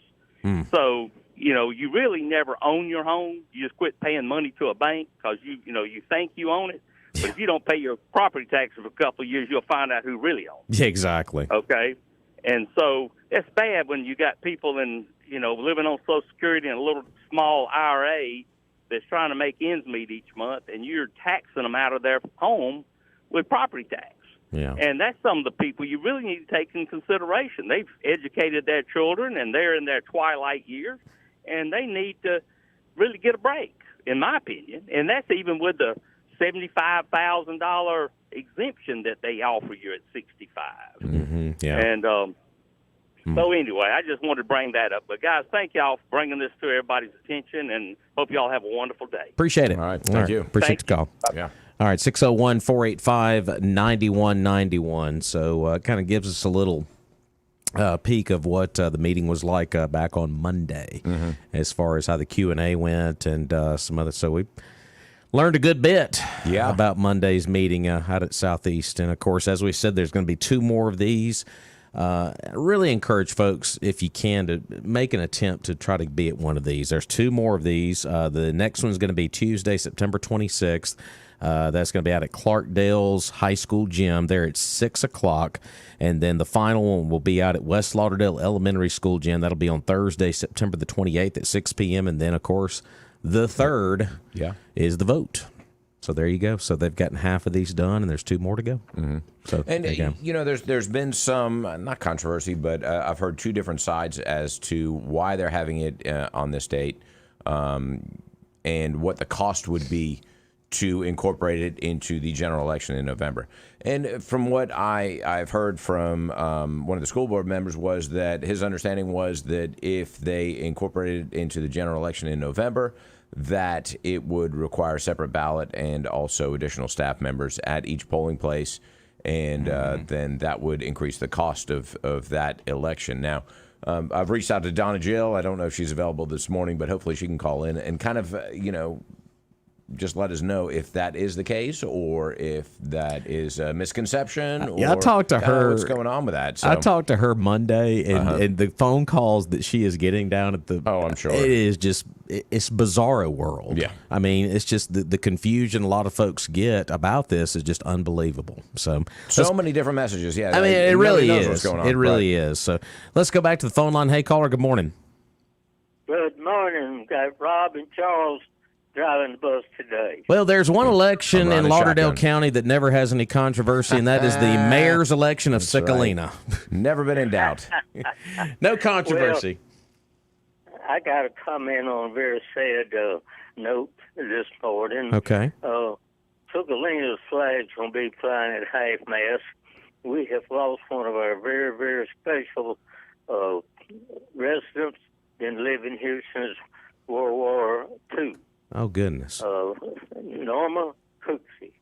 So, you really never own your home. You just quit paying money to a bank because you think you own it. But if you don't pay your property taxes for a couple of years, you'll find out who really owns it. Yeah, exactly. Okay? And so it's bad when you got people living on Social Security and a little small IRA that's trying to make ends meet each month, and you're taxing them out of their home with property tax. Yeah. And that's some of the people you really need to take in consideration. They've educated their children, and they're in their twilight years, and they need to really get a break, in my opinion. And that's even with the $75,000 exemption that they offer you at 65. Mm-hmm. Yeah. And so anyway, I just wanted to bring that up. But, guys, thank y'all for bringing this to everybody's attention, and hope y'all have a wonderful day. Appreciate it. All right. Thank you. Appreciate the call. Yeah. All right, 601-485-9191. So kind of gives us a little peek of what the meeting was like back on Monday, as far as how the Q&A went and some other. So we learned a good bit about Monday's meeting out at Southeast. And, of course, as we said, there's going to be 2 more of these. I really encourage folks, if you can, to make an attempt to try to be at one of these. There's 2 more of these. The next one's going to be Tuesday, September 26th. That's going to be out at Clarkdale's High School Gym there at 6 o'clock. And then the final one will be out at West Lauderdale Elementary School Gym. That'll be on Thursday, September the 28th at 6 p.m. And then, of course, the third is the vote. So there you go. So they've gotten half of these done, and there's 2 more to go. Mm-hmm. So and there's been some not controversy, but I've heard 2 different sides as to why they're having it on this date, and what the cost would be to incorporate it into the general election in November. And from what I've heard from one of the school board members was that his understanding was that if they incorporated it into the general election in November, that it would require a separate ballot and also additional staff members at each polling place, and then that would increase the cost of that election. Now, I've reached out to Donna Jill. I don't know if she's available this morning, but hopefully she can call in and kind of, just let us know if that is the case or if that is a misconception. I talked to her. What's going on with that? So. I talked to her Monday, and the phone calls that she is getting down at the. Oh, I'm sure. It is just, it's bizarro world. Yeah. I mean, it's just the confusion a lot of folks get about this is just unbelievable. So many different messages. Yeah. I mean, it really knows is. What's going on. It really is. So let's go back to the phone line. Hey, caller, good morning. Good morning. Got Rob and Charles driving the bus today. Well, there's one election in Lauderdale shotgun. County that never has any controversy, and that is the mayor's election of Sicalina. Right. Never been in doubt. No controversy. Well, I got a comment on a very sad note this morning. Okay. Sicalina's flag's going to be flying at half-mast. We have lost one of our very, very special residents, been living here since World War II. Oh, goodness. Norma Cooksey.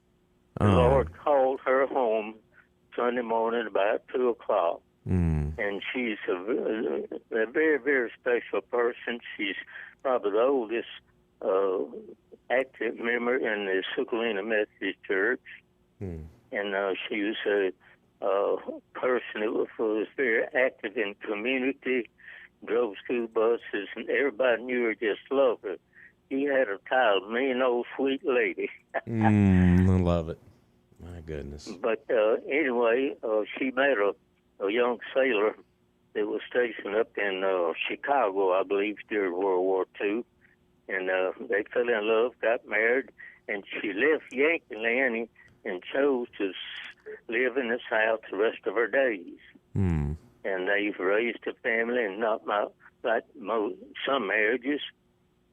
The Lord called her home Sunday morning about 2 o'clock. And she's a very, very special person. She's probably the oldest active member in the Sicalina Methodist Church. And she was a person that was very active in community, drove school buses, and everybody knew her, just loved her. She had a title, mean old sweet lady. I love it. My goodness. But anyway, she met a young sailor that was stationed up in Chicago, I believe, during World War II. And they fell in love, got married, and she left Yankee Land and chose to live in the South the rest of her days. And they've raised a family, and not like some marriages.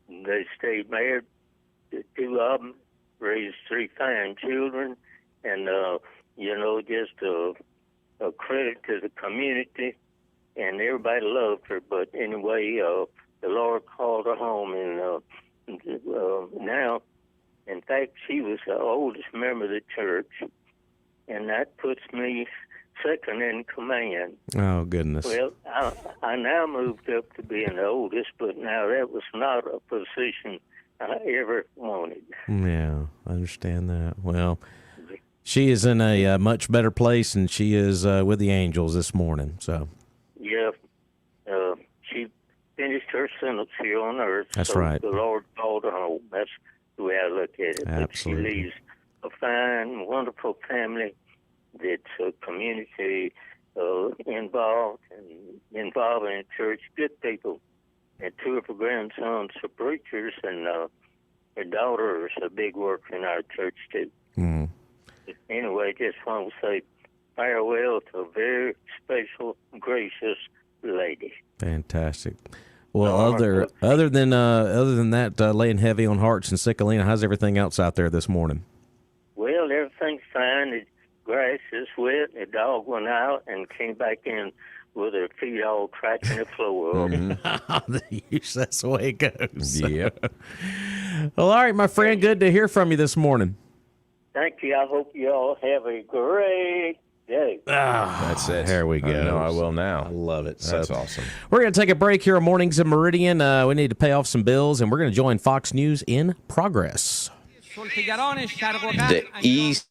They stayed married, the 2 of them, raised 3 fine children, and, just a credit to the community, and everybody loved her. But anyway, the Lord called her home, and now, in fact, she was the oldest member of the church, and that puts me second in command. Oh, goodness. Well, I now moved up to being the oldest, but now that was not a position I ever wanted. Yeah, I understand that. Well, she is in a much better place, and she is with the angels this morning. So. Yeah, she finished her sentence here on earth. That's so right. The Lord called her home. That's the way I look at it. Absolutely. But she leaves a fine, wonderful family that's a community involved and involved in church, good people. And 2 of her grandsons are preachers, and her daughter is a big worker in our church, too. Mm. Anyway, just want to say farewell to a very special, gracious lady. Fantastic. Well, other than that, laying heavy on hearts and Sickalina, how's everything else out there this morning? Well, everything's fine. The grass is wet. The dog went out and came back in with her feet all cracking the floor. That's the way it goes. Yep. Well, all right, my friend. Good to hear from you this morning. Thank you. I hope you all have a great day. That's it. There we go. I know I will now. I love it. That's So, awesome. we're going to take a break here on Mornings in Meridian. We need to pay off some bills, and we're going to join Fox News in progress. The East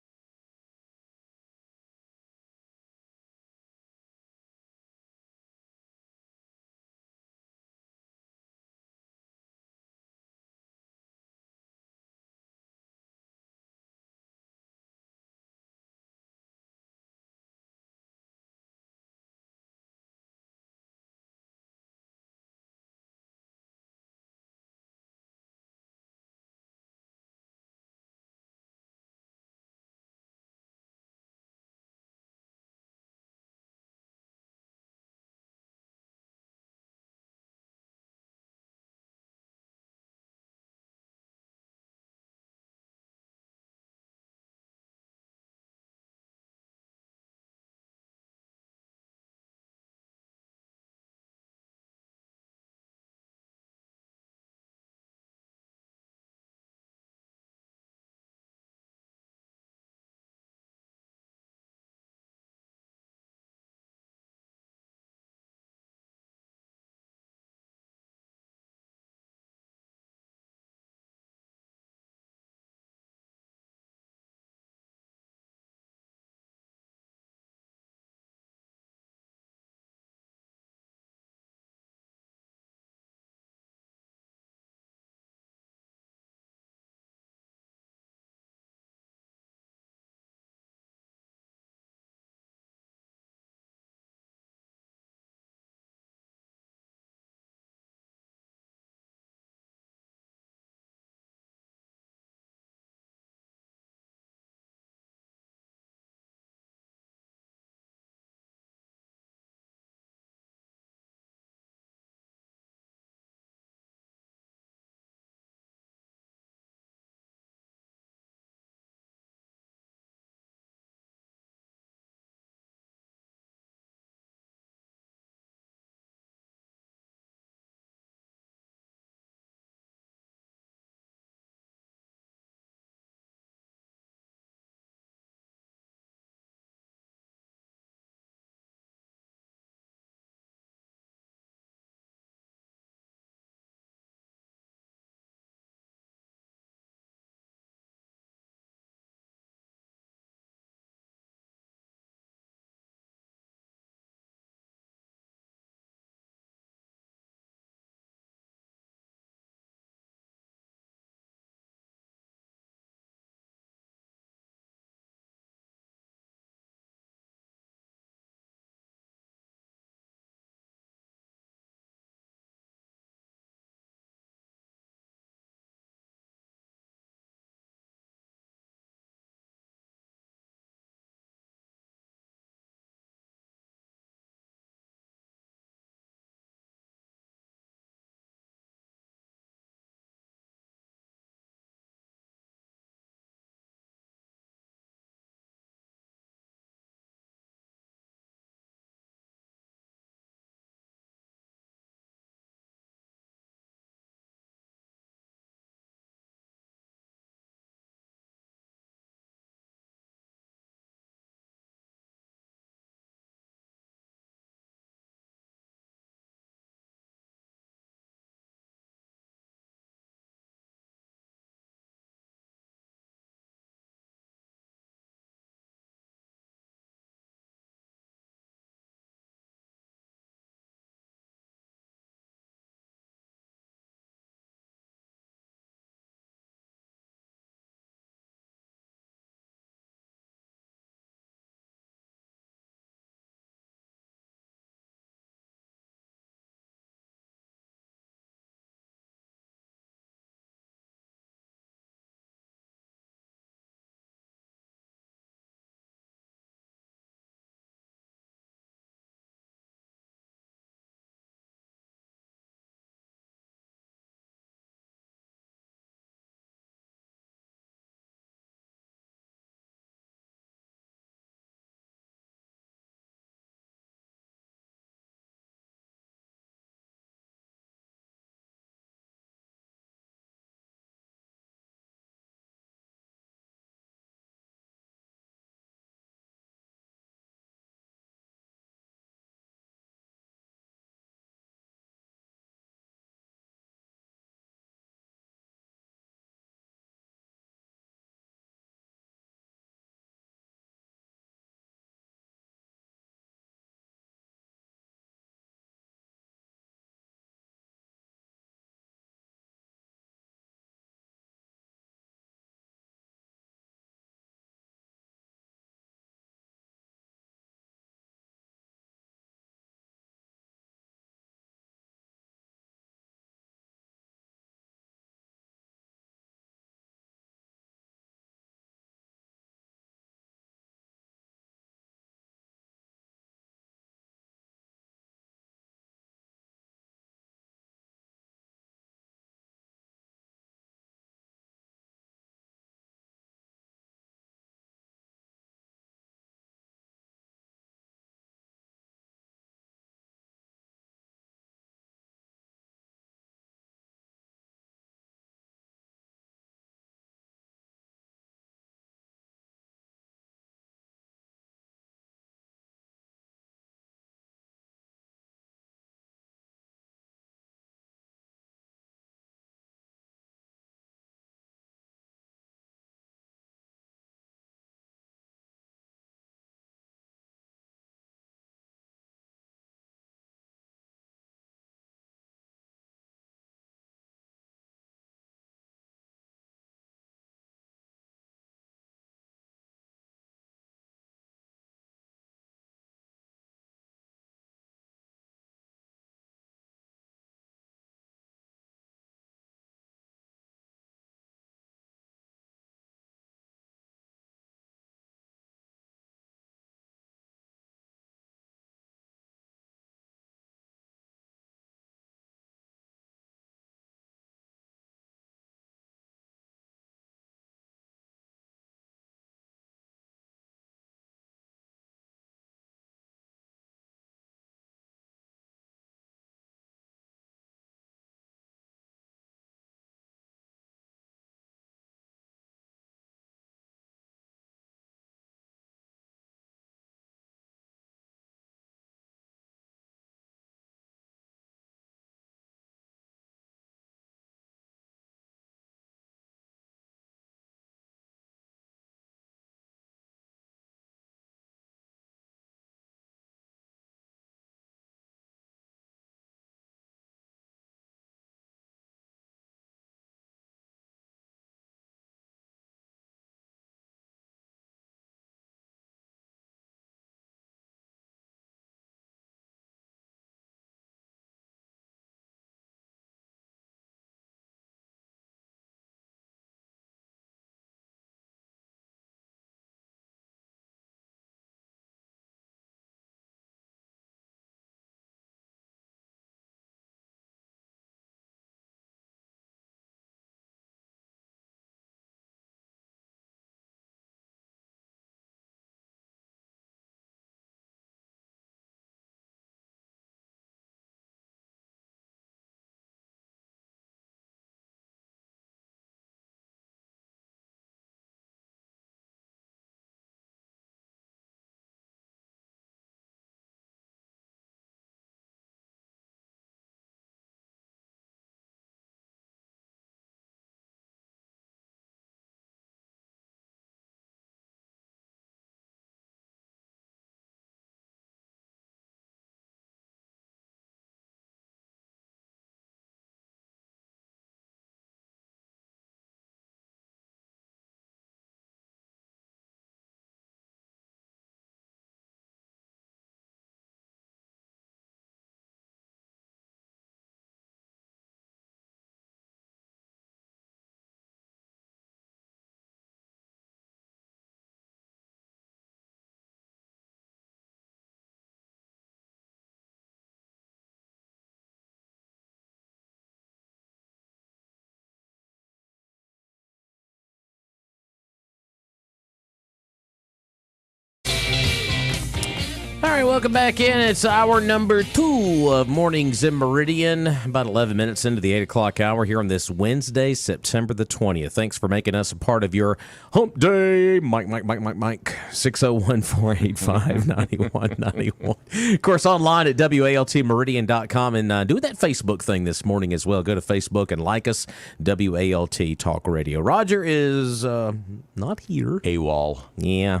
right, welcome back in. It's hour number 2 of Mornings in Meridian. About 11 minutes into the 8 o'clock hour here on this Wednesday, September the 20th. Thanks for making us a part of your hump day. Mike. 601-485-9191. Of course, online at WALTMeridian.com. And do that Facebook thing this morning as well. Go to Facebook and like us, WALT Talk Radio. Roger is not here. AWOL. Yeah,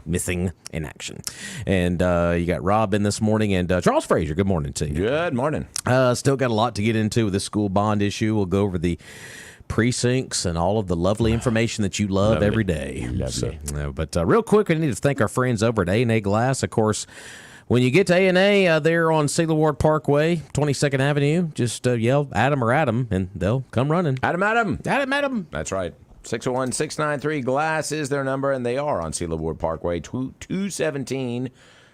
missing in action. And you got Rob in this morning, and Charles Frazier. Good morning to you. Good morning. Still got a lot to get into with the school bond issue. We'll go over the precincts and all of the lovely information that you love every day. But real quick, we need to thank our friends over at A&A Glass. Of course, when you get to A&A, they're on Cedar Ward Parkway, 22nd Avenue. Just yell Adam or Adam, and they'll come running. Adam. That's right. 601-693-GLASS is their number, and they are on Cedar Ward Parkway, 217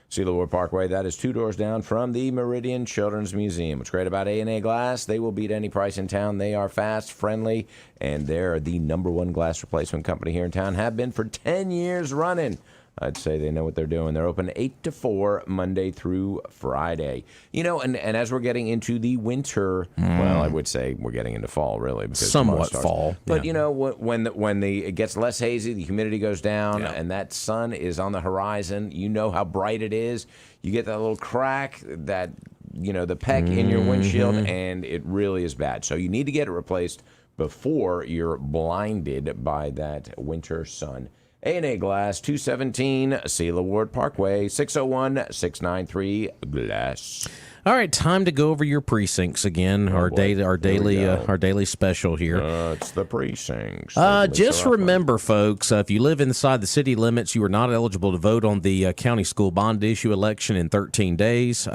Cedar Ward Parkway. That is 2 doors down from the Meridian Children's Museum. What's great about A&A Glass, they will beat any price in town. They are fast, friendly, and they're the #1 glass replacement company here in town. Have been for 10 years running. I'd say they know what they're doing. They're open 8 to 4, Monday through Friday. You know, and as we're getting into the winter, well, I would say we're getting into fall, really. Because somewhat fall. But, you know, when it gets less hazy, the humidity goes down, and that sun is on the horizon, you know how bright it is. You get that little crack, that, you know, the peck in your windshield, and it really is bad. So you need to get it replaced before you're blinded by that winter sun. A&A Glass, 217 Cedar Ward Parkway, 601-693-GLASS. All right, time to go over your precincts again. Our daily special here. It's the precincts. Just remember, folks, if you live inside the city limits, you are not eligible to vote on the county school bond issue election in 13 days.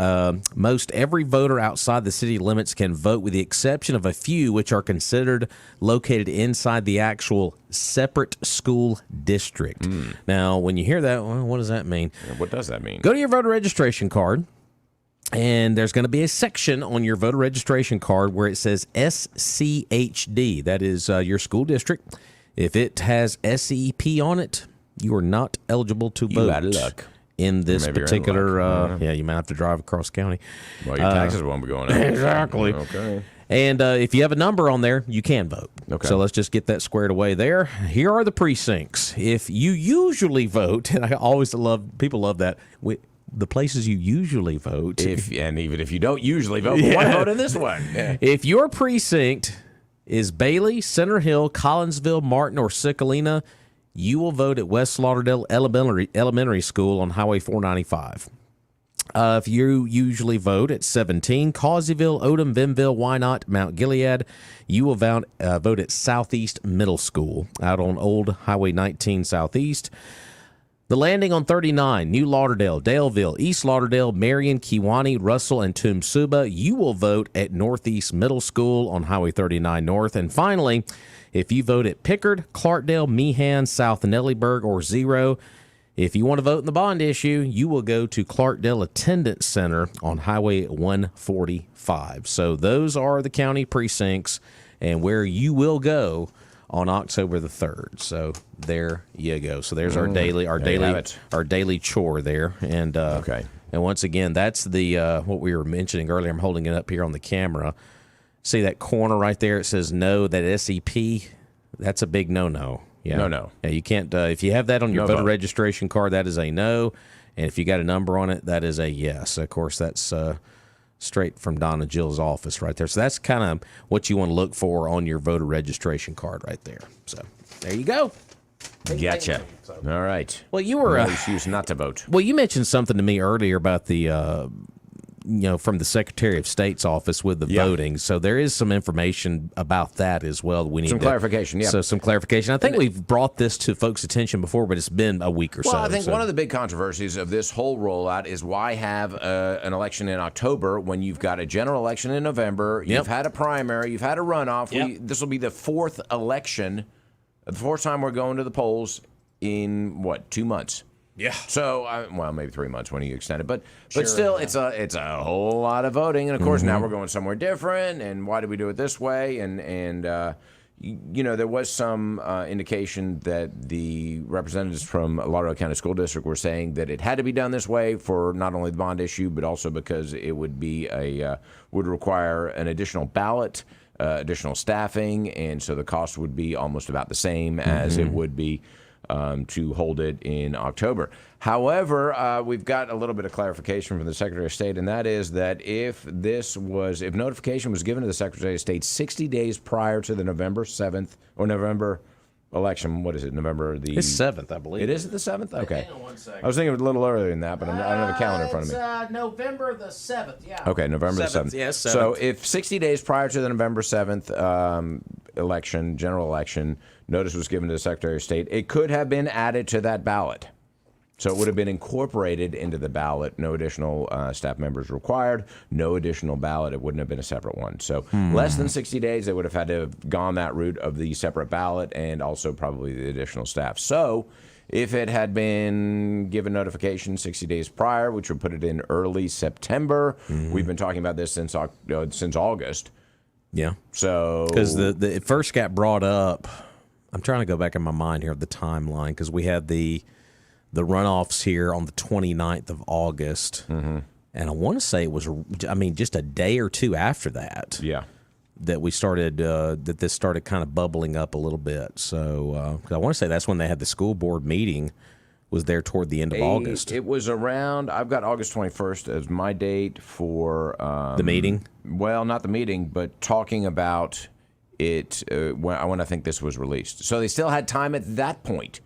Most every voter outside the city limits can vote, with the exception of a few which are considered located inside the actual separate school district. Now, when you hear that, well, what does that mean? What does that mean? Go to your voter registration card. And there's going to be a section on your voter registration card where it says SCHD. That is your school district. If it has SEP on it, you are not eligible to vote. You out of luck. In this particular, you might have to drive across county. Well, your taxes won't be going up. Exactly. Okay. And if you have a number on there, you can vote. Okay. So let's just get that squared away there. Here are the precincts. If you usually vote, and I always people love that, the places you usually vote. And even if you don't usually vote, why vote in this one? Yeah. If your precinct is Bailey, Center Hill, Collinsville, Martin, or Sickalina, you will vote at West Lauderdale Elementary School on Highway 495. If you usually vote at 17, Causeyville, Odom, Benville, Wynot, Mount Gilead, you will vote at Southeast Middle School out on Old Highway 19 Southeast. The Landing on 39, New Lauderdale, Daleville, East Lauderdale, Marion, Kewanee, Russell, and Tumsuba, you will vote at Northeast Middle School on Highway 39 North. And finally, if you vote at Pickard, Clarkdale, Meehan, South Nellyburg, or Zero, if you want to vote in the bond issue, you will go to Clarkdale Attendance Center on Highway 145. So those are the county precincts and where you will go on October the 3rd. So there you go. So there's our daily chore there. And and once again, that's the what we were mentioning earlier. I'm holding it up here on the camera. See that corner right there? It says no. That SEP, that's a big no. Yeah. No. Yeah, you can't. If you have that on your voter registration card, that is a no. And if you got a number on it, that is a yes. Of course, that's straight from Donna Jill's office right there. So that's kind of what you want to look for on your voter registration card right there. So there you go. Gotcha. All right. Well, you were excuse not to vote. Well, you mentioned something to me earlier about the from the Secretary of State's office with the voting. So there is some information about that as well. We need some clarification. Yeah. So some clarification. I think we've brought this to folks' attention before, but it's been a week or so. Well, I think one of the big controversies of this whole rollout is why have an election in October when you've got a general election in November, you've had a primary, you've had a runoff. This will be the fourth election, the fourth time we're going to the polls in, 2 months? Yeah. So, maybe 3 months when you extend it, but still, it's a whole lot of voting, and of course now we're going somewhere different. And why did we do it this way? And there was some indication that the representatives from Lauderdale County School District were saying that it had to be done this way for not only the bond issue, but also because it would be would require an additional ballot, additional staffing, and so the cost would be almost about the same as it would be to hold it in October. However, we've got a little bit of clarification from the Secretary of State, and that is that if notification was given to the Secretary of State 60 days prior to the November 7th or November election, what is it, November the... It's 7th, I believe. It is the 7th? Okay. Hang on one second. I was thinking it was a little earlier than that, but I don't have a calendar in front of me. It's November the 7th, yeah. Okay, November the 7th. Yes, 7th. So if 60 days prior to the November 7th general election, notice was given to the Secretary of State, it could have been added to that ballot. So it would have been incorporated into the ballot. No additional staff members required. No additional ballot. It wouldn't have been a separate one. So less than 60 days, they would have had to have gone that route of the separate ballot and also probably the additional staff. So if it had been given notification 60 days prior, which would put it in early September, we've been talking about this since August. Yeah. So because it first got brought up, I'm trying to go back in my mind here of the timeline, because we had the runoffs here on the 29th of August, and I want to say it was, just a day or two after that. Yeah. That we started, that this started kind of bubbling up a little bit. So 'cause I want to say that's when they had the school board meeting, was there toward the end of August. It was around, I've got August 21st as my date for... the meeting? Well, not the meeting, but talking about it when I think this was released. So they still had time at that point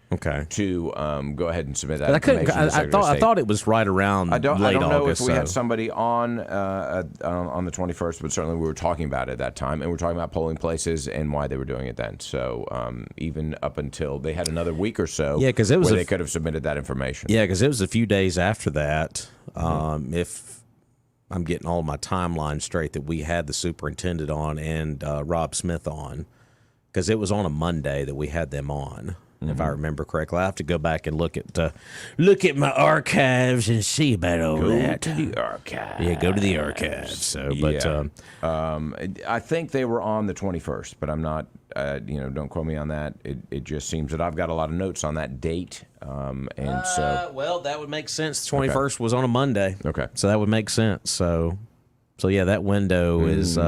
to go ahead and submit that information to the Secretary of State. I thought it was right around late August. I don't know if we had somebody on the 21st, but certainly we were talking about it at that time, and we were talking about polling places and why they were doing it then. So even up until they had another week or so where they could have submitted that information. Yeah, because it was a few days after that, if I'm getting all my timeline straight, that we had the superintendent on and Rob Smith on, because it was on a Monday that we had them on, if I remember correctly. I have to go back and look at my archives and see about all that. Go to the archives. Yeah, go to the archives. So, but I think they were on the 21st, but I'm not. Don't quote me on that. It just seems that I've got a lot of notes on that date, and so. Well, that would make sense. The 21st was on a Monday. Okay, so that would make sense. So yeah, that window is.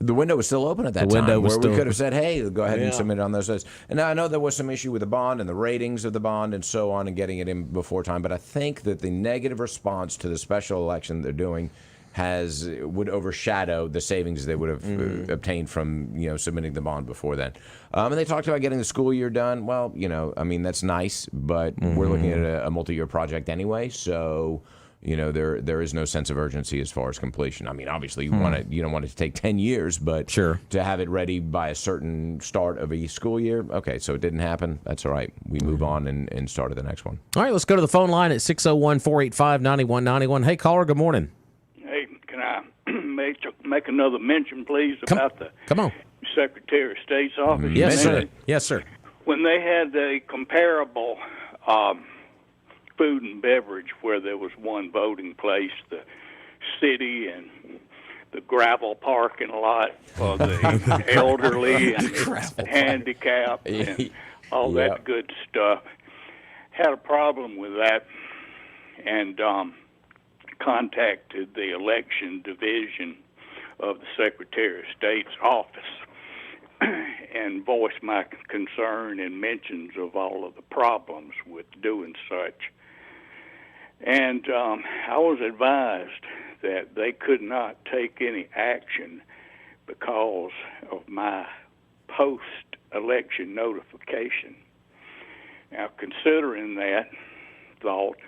The window was still open at that time, where we could have said, hey, go ahead and submit it on those days. And now I know there was some issue with the bond and the ratings of the bond and so on and getting it in before time, but I think that the negative response to the special election they're doing would overshadow the savings they would have obtained from submitting the bond before then. And they talked about getting the school year done. Well, that's nice, but we're looking at a multi-year project anyway, so... there is no sense of urgency as far as completion. I mean, obviously, you don't want it to take 10 years, but sure, to have it ready by a certain start of a school year. Okay, so it didn't happen. That's all right. We move on and start at the next one. All right, let's go to the phone line at 601-485-9191. Hey, caller, good morning. Hey, can I make another mention, please, about the Secretary of State's office? Yes, sir. Yes, sir. When they had a comparable food and beverage where there was one voting place, the city and the gravel parking lot for the elderly and handicapped and all that good stuff. Had a problem with that and contacted the election division of the Secretary of State's office and voiced my concern and mentions of all of the problems with doing such. And I was advised that they could not take any action because of my post-election notification. Now, considering that thought,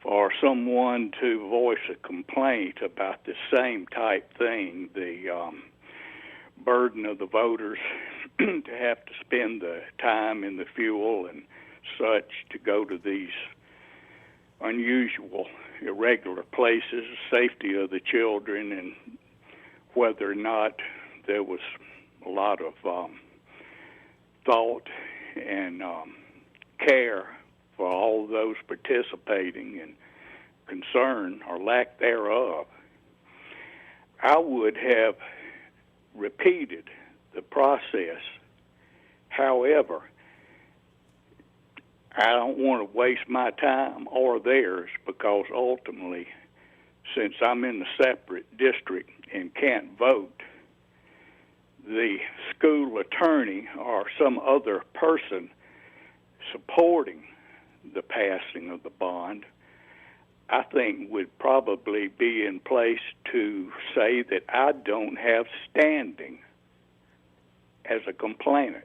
for someone to voice a complaint about the same type thing, the burden of the voters to have to spend the time and the fuel and such to go to these unusual, irregular places, safety of the children, and whether or not there was a lot of thought and care for all those participating and concern or lack thereof, I would have repeated the process. However, I don't want to waste my time or theirs, because ultimately, since I'm in a separate district and can't vote, the school attorney or some other person supporting the passing of the bond, I think would probably be in place to say that I don't have standing as a complainant.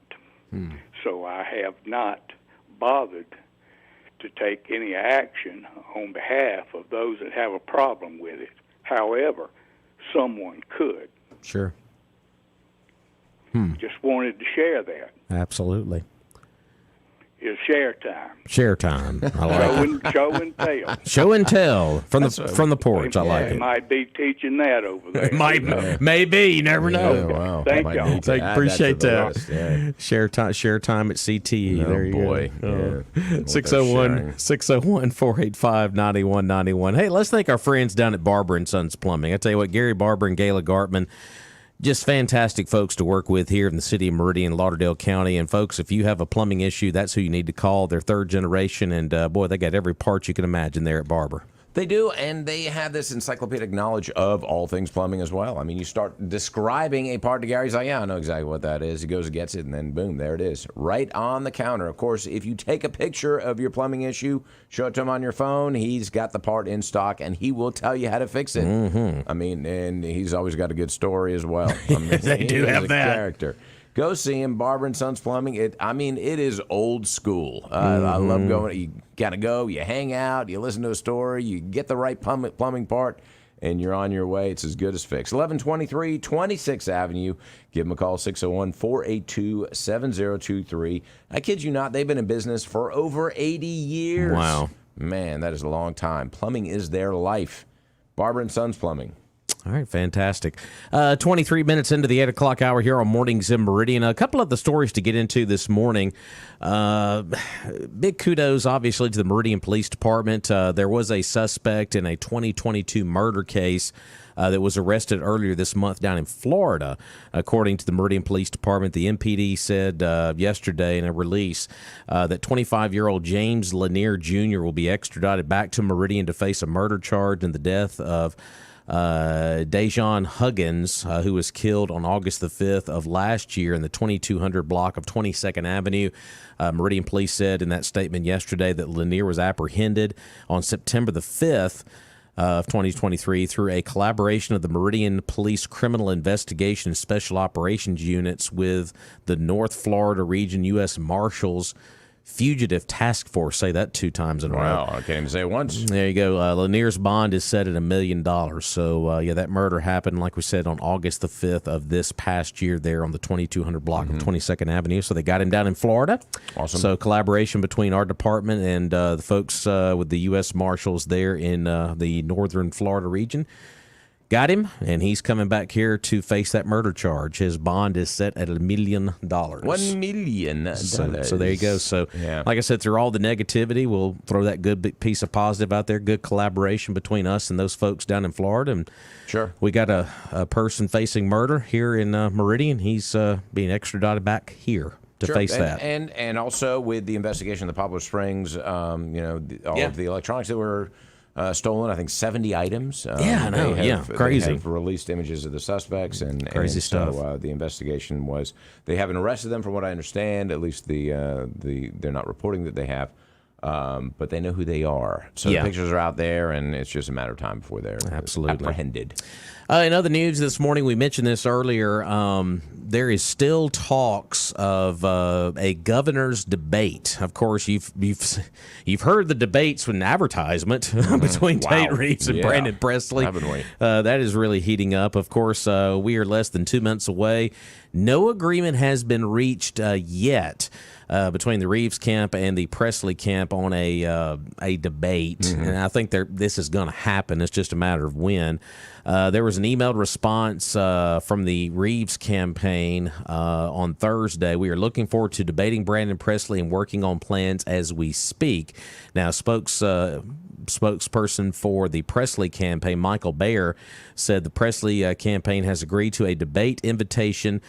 So I have not bothered to take any action on behalf of those that have a problem with it. However, someone could. Sure. Just wanted to share that. Absolutely. It's share time. Share time. I like it. Show and tell. Show and tell from the porch. I like They it. might be teaching that over there. Maybe, you never know. Yeah, wow. Thank Might y'all. need to add Appreciate to the that. list, yeah. Share time at CTE. Oh, there you boy. go. Yeah. 601-485-9191. Hey, let's thank our friends down at Barber and Sons Plumbing. I tell you what, Gary Barber and Gayla Gartman, just fantastic folks to work with here in the city of Meridian, Lauderdale County. And folks, if you have a plumbing issue, that's who you need to call. They're third generation, and boy, they got every part you can imagine there at Barber. They do, and they have this encyclopedic knowledge of all things plumbing as well. I mean, you start describing a part to Gary, he's like, yeah, I know exactly what that is. He goes and gets it, and then boom, there it is, right on the counter. Of course, if you take a picture of your plumbing issue, show it to him on your phone, he's got the part in stock, and he will tell you how to fix it. I mean, and he's always got a good story as well. I mean, They do have that. Character. Go see him, Barber and Sons Plumbing. It is old school. I love going. You gotta go. You hang out. You listen to a story. You get the right plumbing part, and you're on your way. It's as good as fixed. 1123 26th Avenue. Give them a call, 601-482-7023. I kid you not, they've been in business for over 80 years. Wow. Man, that is a long time. Plumbing is their life. Barber and Sons Plumbing. All right, fantastic. 23 minutes into the 8 o'clock hour here on Mornings in Meridian. A couple of the stories to get into this morning. Big kudos, obviously, to the Meridian Police Department. There was a suspect in a 2022 murder case that was arrested earlier this month down in Florida. According to the Meridian Police Department, the MPD said yesterday in a release that 25-year-old James Lanier Jr. will be extradited back to Meridian to face a murder charge in the death of Dejon Huggins, who was killed on August the 5th of last year in the 2200 block of 22nd Avenue. Meridian Police said in that statement yesterday that Lanier was apprehended on September the 5th of 2023 through a collaboration of the Meridian Police Criminal Investigation and Special Operations Units with the North Florida Region U.S. Marshals Fugitive Task Force. Say that 2 times in a row. Wow, I can't even say it once. There you go. Lanier's bond is set at $1 million. So, yeah, that murder happened, like we said, on August the 5th of this past year there on the 2200 block of 22nd Avenue. So they got him down in Florida. Awesome. So collaboration between our department and the folks with the U.S. Marshals there in the northern Florida region. Got him, and he's coming back here to face that murder charge. His bond is set at $1 million. $1 million. So there you go. So, Yeah. like I said, through all the negativity, we'll throw that good big piece of positive out there. Good collaboration between us and those folks down in Florida. And Sure. we got a person facing murder here in Meridian. He's being extradited back here to Sure. face that. And also with the investigation of the Poplar Springs, all of the electronics that were stolen, I think 70 items. Yeah, I know. Crazy. They have released images of the suspects and Crazy stuff. stuff. So the investigation was, they haven't arrested them from what I understand. At least they're not reporting that they have. But they know who they are. So Yeah. the pictures are out there, and it's just a matter of time before they're Absolutely. apprehended. In other news this morning, we mentioned this earlier. There is still talks of a governor's debate. Of course, you've heard the debates with an advertisement between Wow. Tate Reeves and Yeah. Brandon Presley. Haven't we? That is really heating up. Of course, we are less than 2 months away. No agreement has been reached yet. between the Reeves camp and the Presley camp on a debate, and I think this is going to happen. It's just a matter of when. There was an emailed response from the Reeves campaign on Thursday. We are looking forward to debating Brandon Presley and working on plans as we speak. Now, spokesperson for the Presley campaign, Michael Bayer, said the Presley campaign has agreed to a debate invitation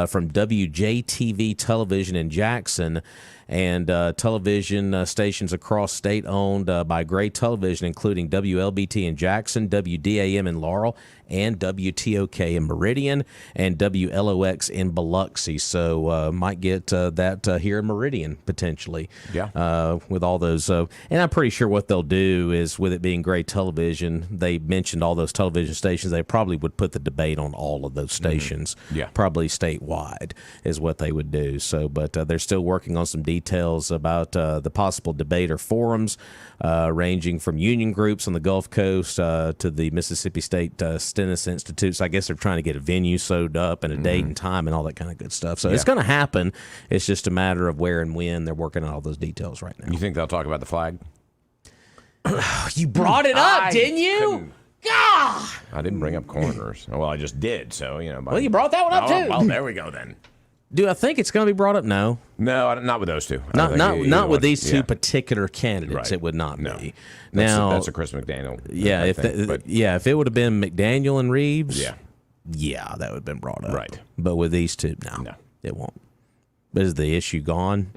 from WJTV Television in Jackson and television stations across state owned by Gray Television, including WLBT in Jackson, WDAM in Laurel, and WTOK in Meridian, and WLOX in Biloxi. So might get that here in Meridian, potentially, with all those. And I'm pretty sure what they'll do is, with it being Gray Television, they mentioned all those television stations, they probably would put the debate on all of those stations, probably statewide is what they would do. So, but they're still working on some details about the possible debate or forums, ranging from union groups on the Gulf Coast to the Mississippi State Stennis Institute. So I guess they're trying to get a venue sewed up and a date and time and all that kind of good stuff. So it's going to happen. It's just a matter of where and when. They're working on all those details right now. You think they'll talk about the flag? You brought it up, didn't you? God! I didn't bring up corners. Well, I just did. So, Well, you brought that one up, too. Well, there we go then. Do I think it's going to be brought up? No. No, not with those two. Not with these two particular candidates. Right. It would not be. Now that's a Chris McDaniel. Yeah, if it would have been McDaniel and Reeves. Yeah, that would have been brought up. Right. But with these two, no, it won't. But is the issue gone?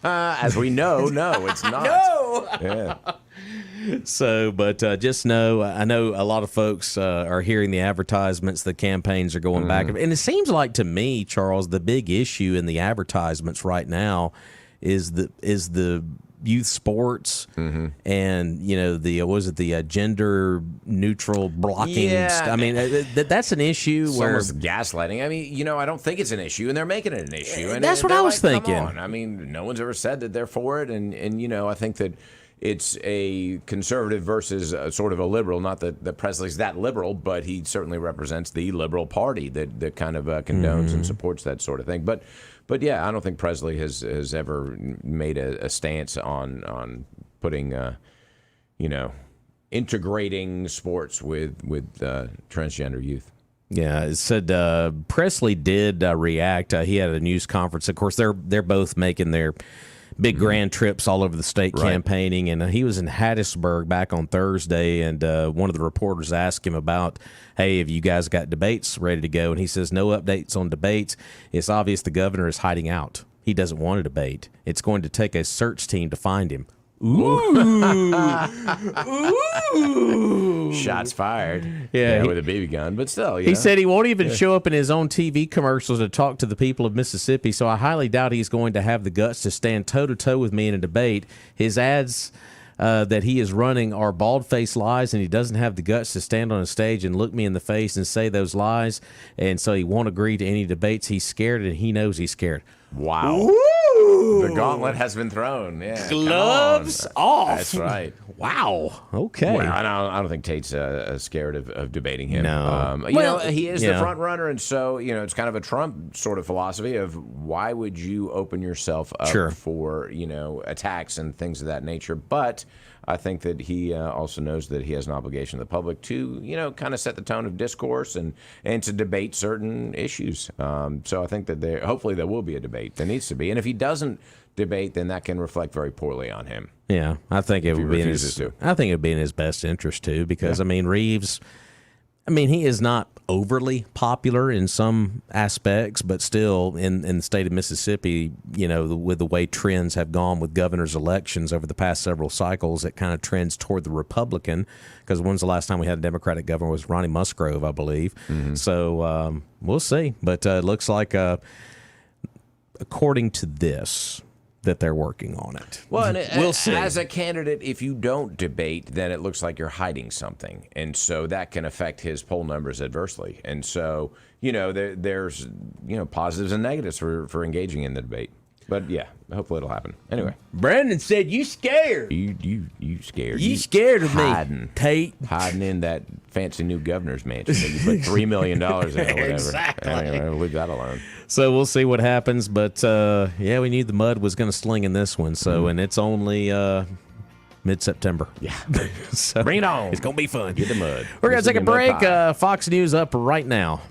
As we know, no, it's not. No. Yeah. So, but just know, I know a lot of folks are hearing the advertisements, the campaigns are going back. And it seems like to me, Charles, the big issue in the advertisements right now is the youth sports and, the gender neutral blocking. Yeah. I mean, that's an issue It's where almost gaslighting. I mean, I don't think it's an issue, and they're making it an issue. And that's what I was thinking. Come on. I mean, no one's ever said that they're for it, and I think that it's a conservative versus sort of a liberal. Not that Presley's that liberal, but he certainly represents the liberal party that kind of condones and supports that sort of thing. But yeah, I don't think Presley has ever made a stance on putting, integrating sports with transgender youth. Yeah, it said Presley did react. He had a news conference. Of course, they're both making their big grand trips all over the state campaigning, and he was in Hattiesburg back on Thursday, and one of the reporters asked him about, hey, have you guys got debates ready to go? And he says, no updates on debates. It's obvious the governor is hiding out. He doesn't want to debate. It's going to take a search team to find him. Ooh. Ooh. Shots fired. Yeah, with a BB gun, but still. He said he won't even show up in his own TV commercials to talk to the people of Mississippi, so I highly doubt he's going to have the guts to stand toe-to-toe with me in a debate. His ads that he is running are bald-faced lies, and he doesn't have the guts to stand on a stage and look me in the face and say those lies, and so he won't agree to any debates. He's scared, and he knows he's scared. Wow. Woo! The gauntlet has been thrown. Yeah, gloves off. That's right. Wow. Okay. Well, I don't think Tate's scared of debating him. No. He is the front runner, and so it's kind of a Trump sort of philosophy of why would you open yourself up for attacks and things of that nature. But I think that he also knows that he has an obligation to the public to kind of set the tone of discourse and to debate certain issues. So I think that hopefully there will be a debate. There needs to be, and if he doesn't debate, then that can reflect very poorly on him. Yeah, I think it would be in his best interest too, because Reeves, he is not overly popular in some aspects, but still in the state of Mississippi, with the way trends have gone with governor's elections over the past several cycles, it kind of trends toward the Republican, because when's the last time we had a Democratic governor? Was Ronnie Musgrove, I believe. So we'll see, but it looks like according to this, that they're working on it. Well, and we'll see. As a candidate, if you don't debate, then it looks like you're hiding something, and so that can affect his poll numbers adversely. And so, there's positives and negatives for engaging in the debate. But yeah, hopefully it'll happen. Anyway, Brandon said you scared. you scared. You scared of hiding, me, Tate. hiding in that fancy new governor's mansion that you put $3 million in or whatever. Exactly. Anyway, leave that alone. So we'll see what happens. But yeah, we knew the mud was going to sling in this one. So and it's only mid-September. Yeah. So Bring it on. It's going to be fun. Get the mud. We're going This to take a has been Mud break. Pie. Fox News up right now.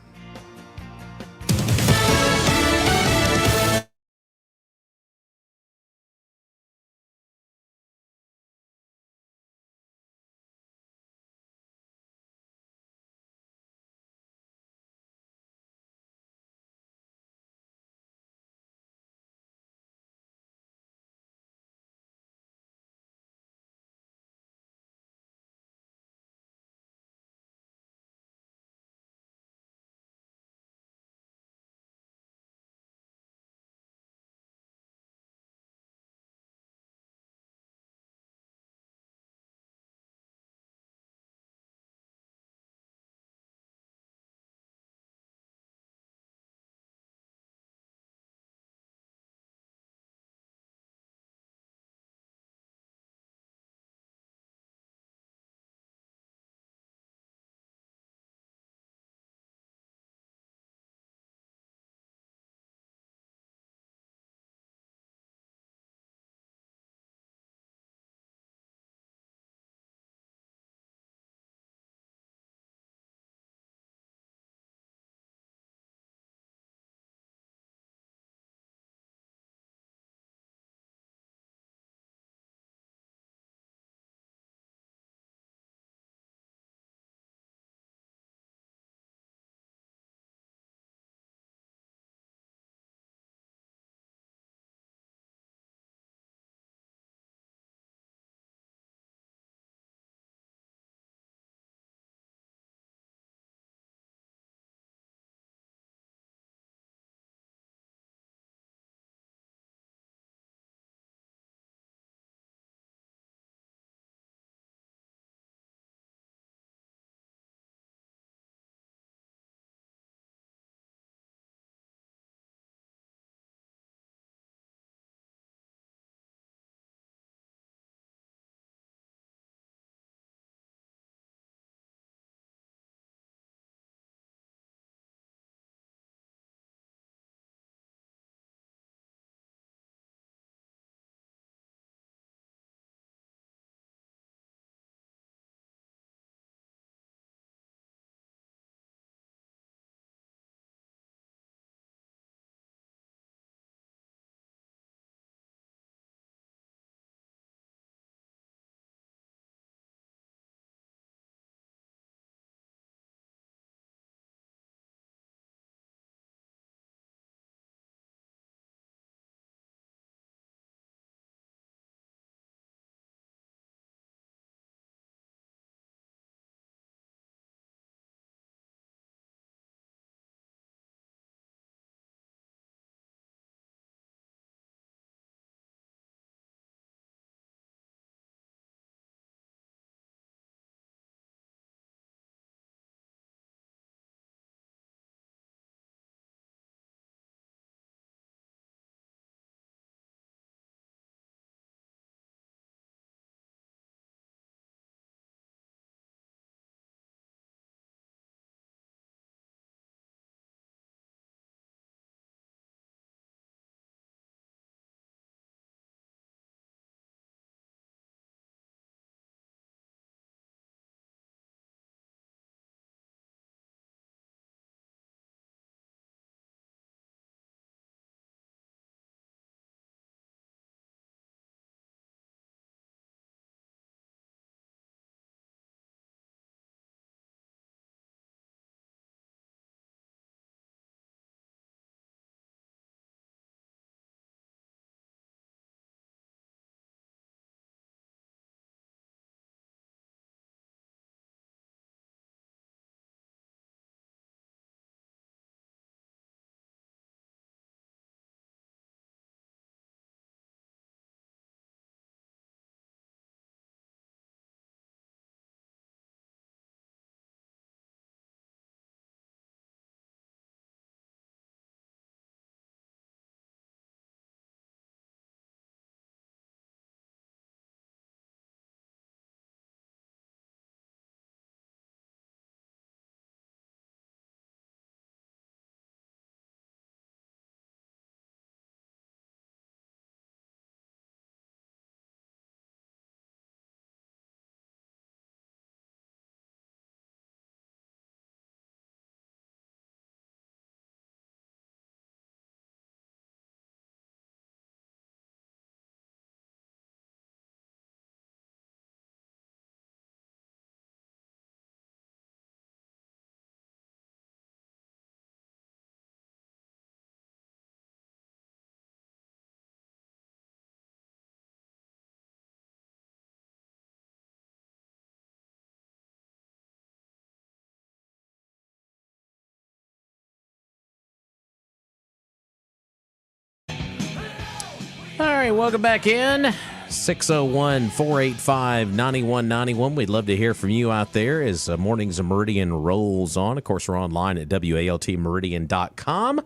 All right, welcome back in. 601-485-9191. We'd love to hear from you out there as Mornings of Meridian rolls on. Of course, we're online at WALTmeridian.com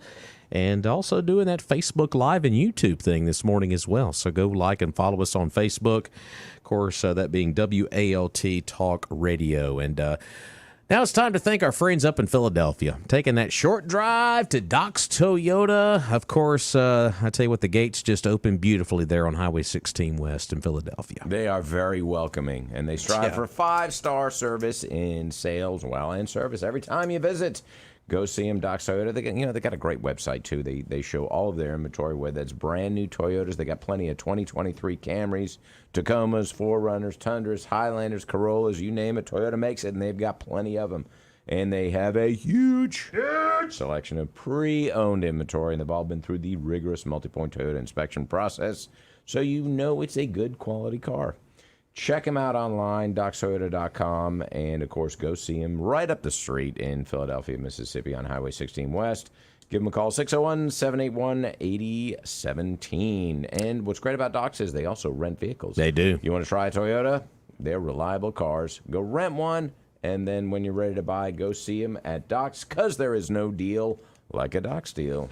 and also doing that Facebook Live and YouTube thing this morning as well. So go like and follow us on Facebook. Of course, that being WALT Talk Radio. And now it's time to thank our friends up in Philadelphia. Taking that short drive to Doc's Toyota. Of course, I tell you what, the gates just opened beautifully there on Highway 16 West in Philadelphia. They are very welcoming, and they strive for 5-star service in sales, and service every time you visit. Go see them, Doc's Toyota. They got a great website too. They show all of their inventory, whether it's brand new Toyotas. They got plenty of 2023 Camrys, Tacomas, 4Runners, Tundras, Highlanders, Corollas, you name it. Toyota makes it, and they've got plenty of them. And they have a huge selection of pre-owned inventory, and they've all been through the rigorous multi-point Toyota inspection process, so you know it's a good quality car. Check them out online, docstoyota.com, and, of course, go see them right up the street in Philadelphia, Mississippi on Highway 16 West. Give them a call, 601-781-8017. And what's great about Doc's is they also rent vehicles. They do. You want to try a Toyota? They're reliable cars. Go rent one, and then when you're ready to buy, go see them at Doc's, because there is no deal like a Doc's deal.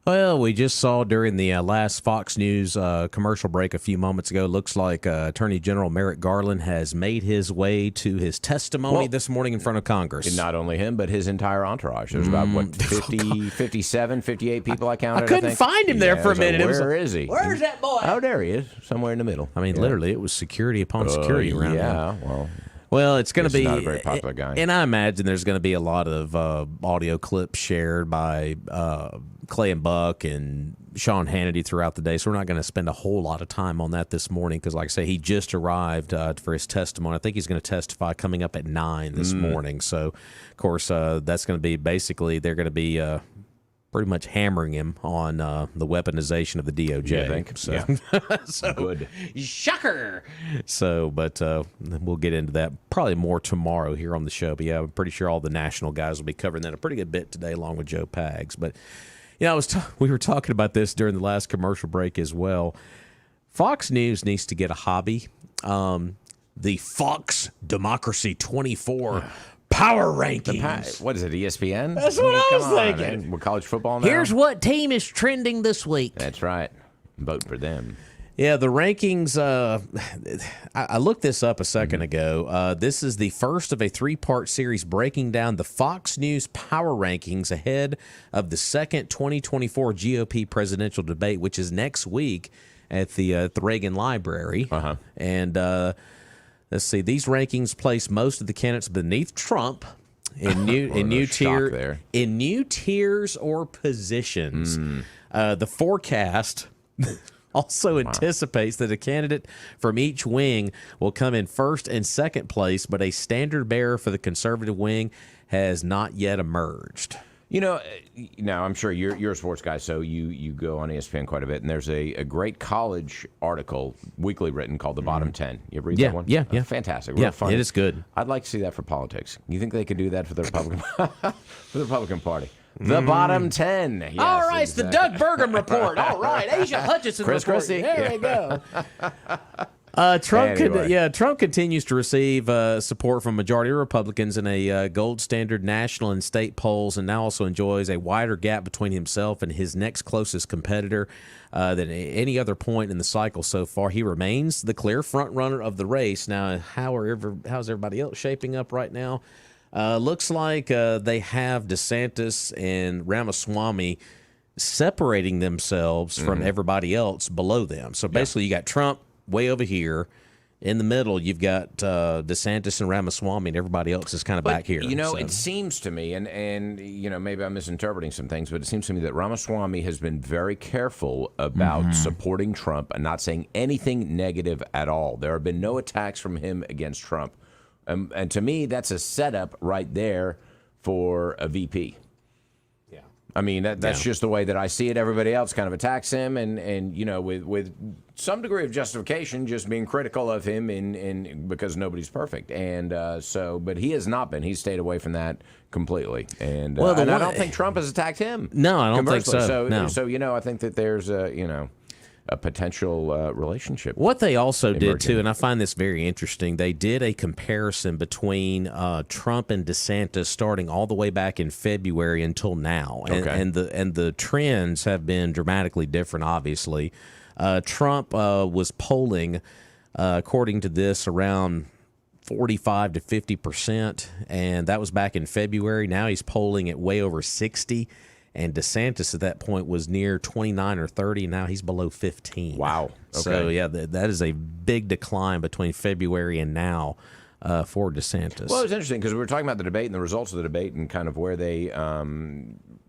Well, we just saw during the last Fox News commercial break a few moments ago, looks like Attorney General Merrick Garland has made his way to his testimony this morning in front of Congress. And not only him, but his entire entourage. There's about, 57, 58 people I counted, I couldn't find him there for a minute. Where is he? Where's that boy? Oh, there he is, somewhere in the middle. I mean, literally, it was security upon security around him. Yeah, Well, it's going to be not a very popular guy. And I imagine there's going to be a lot of audio clips shared by Clay and Buck and Sean Hannity throughout the day. So we're not going to spend a whole lot of time on that this morning because, like I say, he just arrived for his testimony. I think he's going to testify coming up at 9 this morning. So, of course, that's going to be basically they're going to be pretty much hammering him on the weaponization of the DOJ. I think. So, yeah. so good. Shocker. So, but we'll get into that probably more tomorrow here on the show. But yeah, I'm pretty sure all the national guys will be covering that a pretty good bit today, along with Joe Pags. But we were talking about this during the last commercial break as well. Fox News needs to get a hobby. The Fox Democracy 24 Power Rankings. What is it, ESPN? That's what I was thinking. Man. We're college football now. Here's what team is trending this week. That's right. Vote for them. Yeah, the rankings, I looked this up a second ago. This is the first of a 3-part series breaking down the Fox News Power Rankings ahead of the second 2024 GOP presidential debate, which is next week at the Reagan Library. And let's see, these rankings place most of the candidates beneath Trump in new tiers or positions. The forecast also anticipates that a candidate from each wing will come in first and second place, but a standard bearer for the conservative wing has not yet emerged. Now I'm sure you're a sports guy, so you go on ESPN quite a bit, and there's a great college article, weekly written, called The Bottom 10. You ever read that one? Yeah. Fantastic. Real fun. It is good. I'd like to see that for politics. You think they could do that for the Republican for the Republican Party? The Bottom 10. Yes, All right, it's the Doug Burgum report. All right, Asia Hutchinson Chris report. Christie. There we go. Trump continues to receive support from majority of Republicans in a gold standard national and state polls, and now also enjoys a wider gap between himself and his next closest competitor than any other point in the cycle so far. He remains the clear front runner of the race. Now, how's everybody else shaping up right now? Looks like they have DeSantis and Ramaswamy separating themselves from everybody else below them. So basically, you got Trump way over here. In the middle, you've got DeSantis and Ramaswamy, and everybody else is kind of back here. It seems to me, and maybe I'm misinterpreting some things, but it seems to me that Ramaswamy has been very careful about supporting Trump and not saying anything negative at all. There have been no attacks from him against Trump. And to me, that's a setup right there for a VP. Yeah. I mean, that's just the way that I see it. Everybody else kind of attacks him and with some degree of justification, just being critical of him in because nobody's perfect. And but he has not been. He's stayed away from that completely. And, I don't think Trump has attacked him. No, I don't think so. So, I think that there's a potential relationship. What they also did, emerging. too, and I find this very interesting, they did a comparison between Trump and DeSantis starting all the way back in February until now. And the trends have been dramatically different, obviously. Trump was polling, according to this, around 45 to 50%, and that was back in February. Now he's polling at way over 60, and DeSantis at that point was near 29 or 30. Now he's below 15. Wow. Okay. So, yeah, that is a big decline between February and now for DeSantis. Well, it's interesting because we were talking about the debate and the results of the debate and kind of where they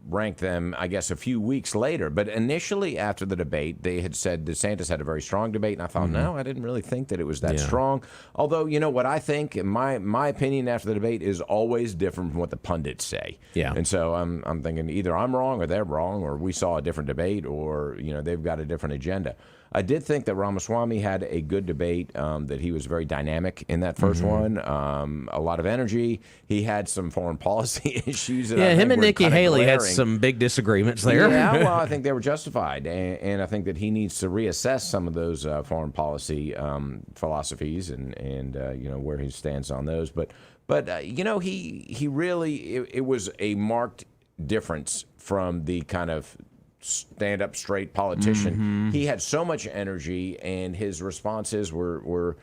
ranked them, I guess, a few weeks later. But initially after the debate, they had said DeSantis had a very strong debate, and I thought, no, I didn't really think that it was that strong. Although, you know, what I think, my opinion after the debate is always different from what the pundits say. Yeah. And so I'm thinking either I'm wrong or they're wrong, or we saw a different debate, or, you know, they've got a different agenda. I did think that Ramaswamy had a good debate, that he was very dynamic in that first one, a lot of energy. He had some foreign policy issues. That him and Nikki Haley had some big disagreements there. Yeah, well, I think they were justified, and I think that he needs to reassess some of those foreign policy philosophies and you know, where he stands on those. But you know, he really, it was a marked difference from the kind of stand-up straight politician. He had so much energy, and his responses were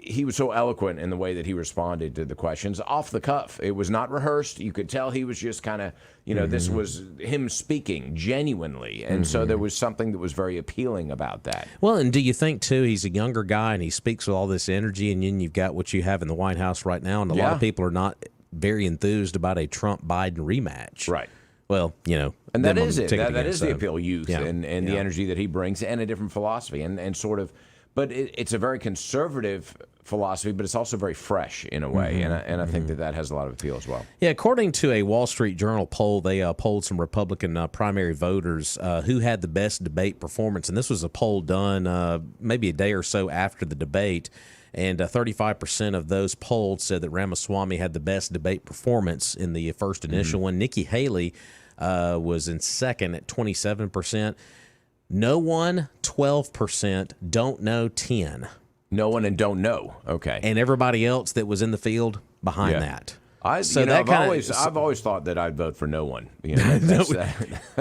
he was so eloquent in the way that he responded to the questions off the cuff. It was not rehearsed. You could tell he was just kind of, you know, this was him speaking genuinely, and so there was something that was very appealing about that. Well, and do you think, too, he's a younger guy and he speaks with all this energy, and then you've got what you have in the White House right now, and a lot of people are not very enthused about a Trump-Biden rematch. Right. Well, you know, and that is it. That is the appeal, youth, yeah. and the energy that he brings, and a different philosophy, and sort of. But it's a very conservative philosophy, but it's also very fresh in a way, and I think that has a lot of appeal as well. Yeah, according to a Wall Street Journal poll, they polled some Republican primary voters who had the best debate performance, and this was a poll done maybe a day or so after the debate. And 35% of those polled said that Ramaswamy had the best debate performance in the first initial one. Nikki Haley was in second at 27%. No one, 12%. Don't know, 10. No one and don't know. Okay. And everybody else that was in the field behind that. I've always thought that I'd vote for no one. You know,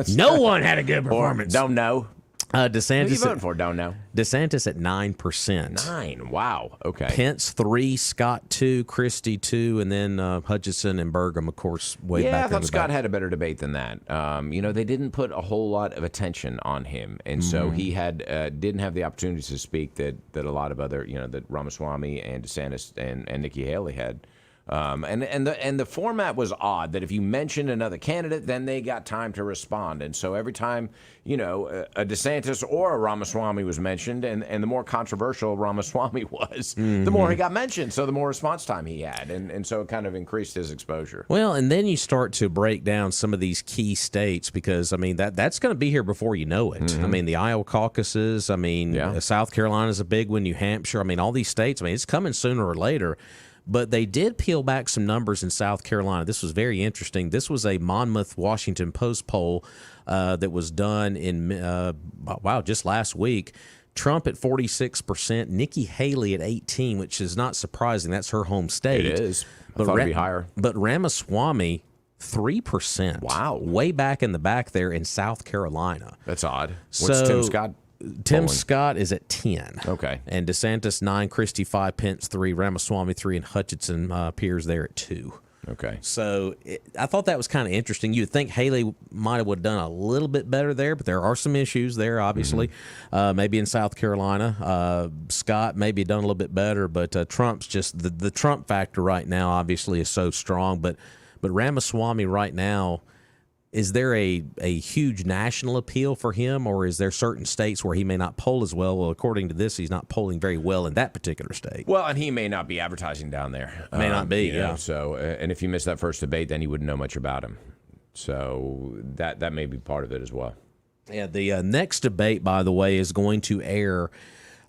no one had a good performance. Don't know. DeSantis. Who are you voting for? Don't know. DeSantis at 9%. 9. Wow. Okay. Pence 3, Scott 2, Christie 2, and then Hutchinson and Burgum, of course, way back. Yeah, I thought Scott had a better debate than that. You know, they didn't put a whole lot of attention on him, and so he had didn't have the opportunities to speak that a lot of other, you know, that Ramaswamy and DeSantis and Nikki Haley had. And the format was odd, that if you mentioned another candidate, then they got time to respond. And so every time, you know, a DeSantis or a Ramaswamy was mentioned, and the more controversial Ramaswamy was, the more he got mentioned. So the more response time he had. And so it kind of increased his exposure. Well, and then you start to break down some of these key states because, I mean, that's going to be here before you know it. I mean, the Iowa caucuses, I mean, South Carolina's a big one, New Hampshire. I mean, all these states, I mean, it's coming sooner or later. But they did peel back some numbers in South Carolina. This was very interesting. This was a Monmouth, Washington Post poll that was done in, just last week. Trump at 46%, Nikki Haley at 18%, which is not surprising. That's her home state. It is. I thought it'd be higher. But Ramaswamy, 3%. Wow. Way back in the back there in South Carolina. That's odd. What's Tim Scott? Tim Scott is at 10. Okay. And DeSantis 9, Christie 5, Pence 3, Ramaswamy 3, and Hutchinson appears there at 2. Okay. So I thought that was kind of interesting. You'd think Haley might have done a little bit better there, but there are some issues there, obviously. Maybe in South Carolina. Scott maybe done a little bit better, but Trump's just the Trump factor right now obviously is so strong. But Ramaswamy right now, is there a huge national appeal for him, or is there certain states where he may not poll as well? Well, according to this, he's not polling very well in that particular state. Well, and he may not be advertising down there. May not be, you know, so, and if you missed that first debate, then you wouldn't know much about him. So that may be part of it as well. Yeah, the next debate, by the way, is going to air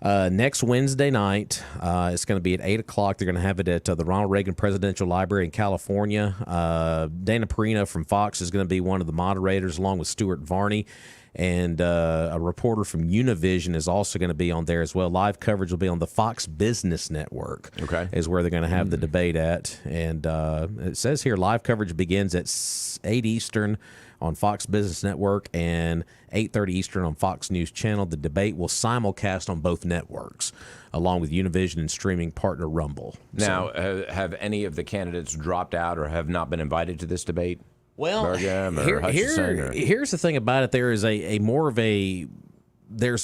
next Wednesday night. It's going to be at 8 o'clock. They're going to have it at the Ronald Reagan Presidential Library in California. Dana Perino from Fox is going to be one of the moderators, along with Stuart Varney. And a reporter from Univision is also going to be on there as well. Live coverage will be on the Fox Business Network. Okay. Is where they're going to have the debate at. And it says here live coverage begins at 8 Eastern on Fox Business Network and 8:30 Eastern on Fox News Channel. The debate will simulcast on both networks, along with Univision and streaming partner Rumble. Now, have any of the candidates dropped out or have not been invited to this debate? Well, Burgum or Hutchison or... here's the thing about it. There is there's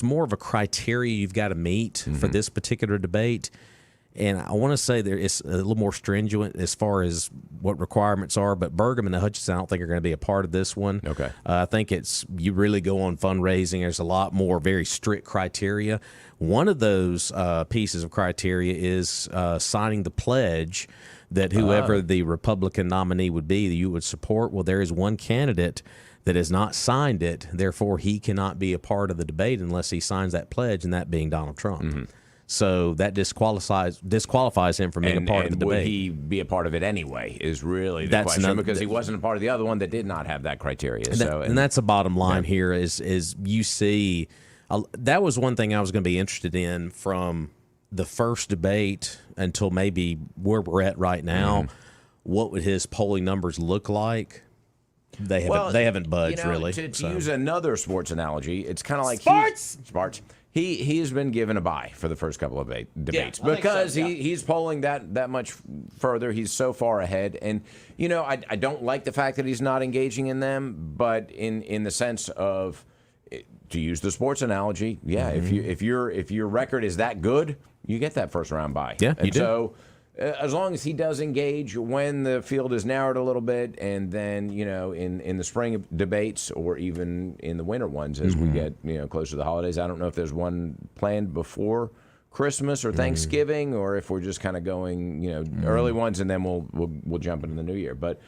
more of a criteria you've got to meet for this particular debate. And I want to say there is a little more stringent as far as what requirements are, but Burgum and the Hutchison I don't think are going to be a part of this one. Okay. I think you really go on fundraising. There's a lot more very strict criteria. One of those pieces of criteria is signing the pledge that whoever the Republican nominee would be that you would support. Well, there is one candidate that has not signed it. Therefore, he cannot be a part of the debate unless he signs that pledge, and that being Donald Trump. So that disqualifies him from being a part of the debate. Would he be a part of it anyway is really the question, because he wasn't a part of the other one that did not have that criteria. And that's the bottom line here is you see that was one thing I was going to be interested in from the first debate until maybe where we're at right now. What would his polling numbers look like? They haven't budged really. To use another sports analogy, it's kind of like Sports. He has been given a bye for the first couple of debates because he's polling that much further. He's so far ahead, and I don't like the fact that he's not engaging in them, but in the sense of, to use the sports analogy, if your record is that good, you get that first round bye. Yeah, you do. So as long as he does engage when the field is narrowed a little bit, and then in the spring debates or even in the winter ones as we get closer to the holidays. I don't know if there's one planned before Christmas or Thanksgiving, or if we're just kind of going early ones and then we'll jump into the new year. But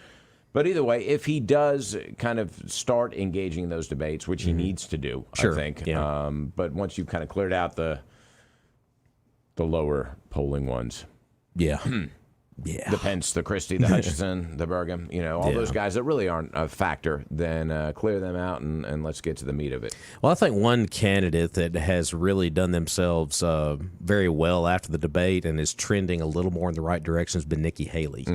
either way, if he does kind of start engaging in those debates, which he needs to do, sure. I think. Yeah. But once you've kind of cleared out the lower polling ones. Yeah. Yeah. The Pence, the Christie, the Hutchison, the Burgum, all those guys that really aren't a factor, then clear them out and let's get to the meat of it. Well, I think one candidate that has really done themselves very well after the debate and is trending a little more in the right direction has been Nikki Haley.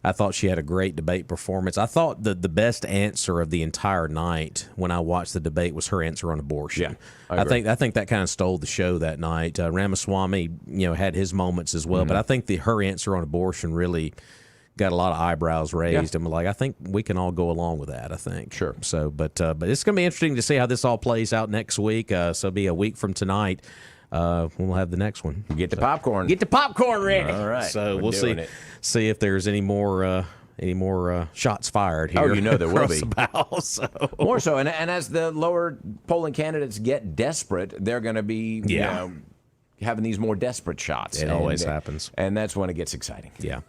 I thought she had a great debate performance. I thought the best answer of the entire night when I watched the debate was her answer on abortion. Yeah, I think that kind of stole the show that night. Ramaswamy, had his moments as well, but I think her answer on abortion really got a lot of eyebrows raised. Yeah. And I think we can all go along with that. I think. Sure. So, but it's going to be interesting to see how this all plays out next week. So it'll be a week from tonight. We'll have the next one. Get the popcorn. Get the popcorn ready. All right. So we'll see if there's any more shots fired here. Oh, there will be. So. More so. And as the lower polling candidates get desperate, they're going to be having these more desperate shots. It always happens. And that's when it gets exciting. Yeah.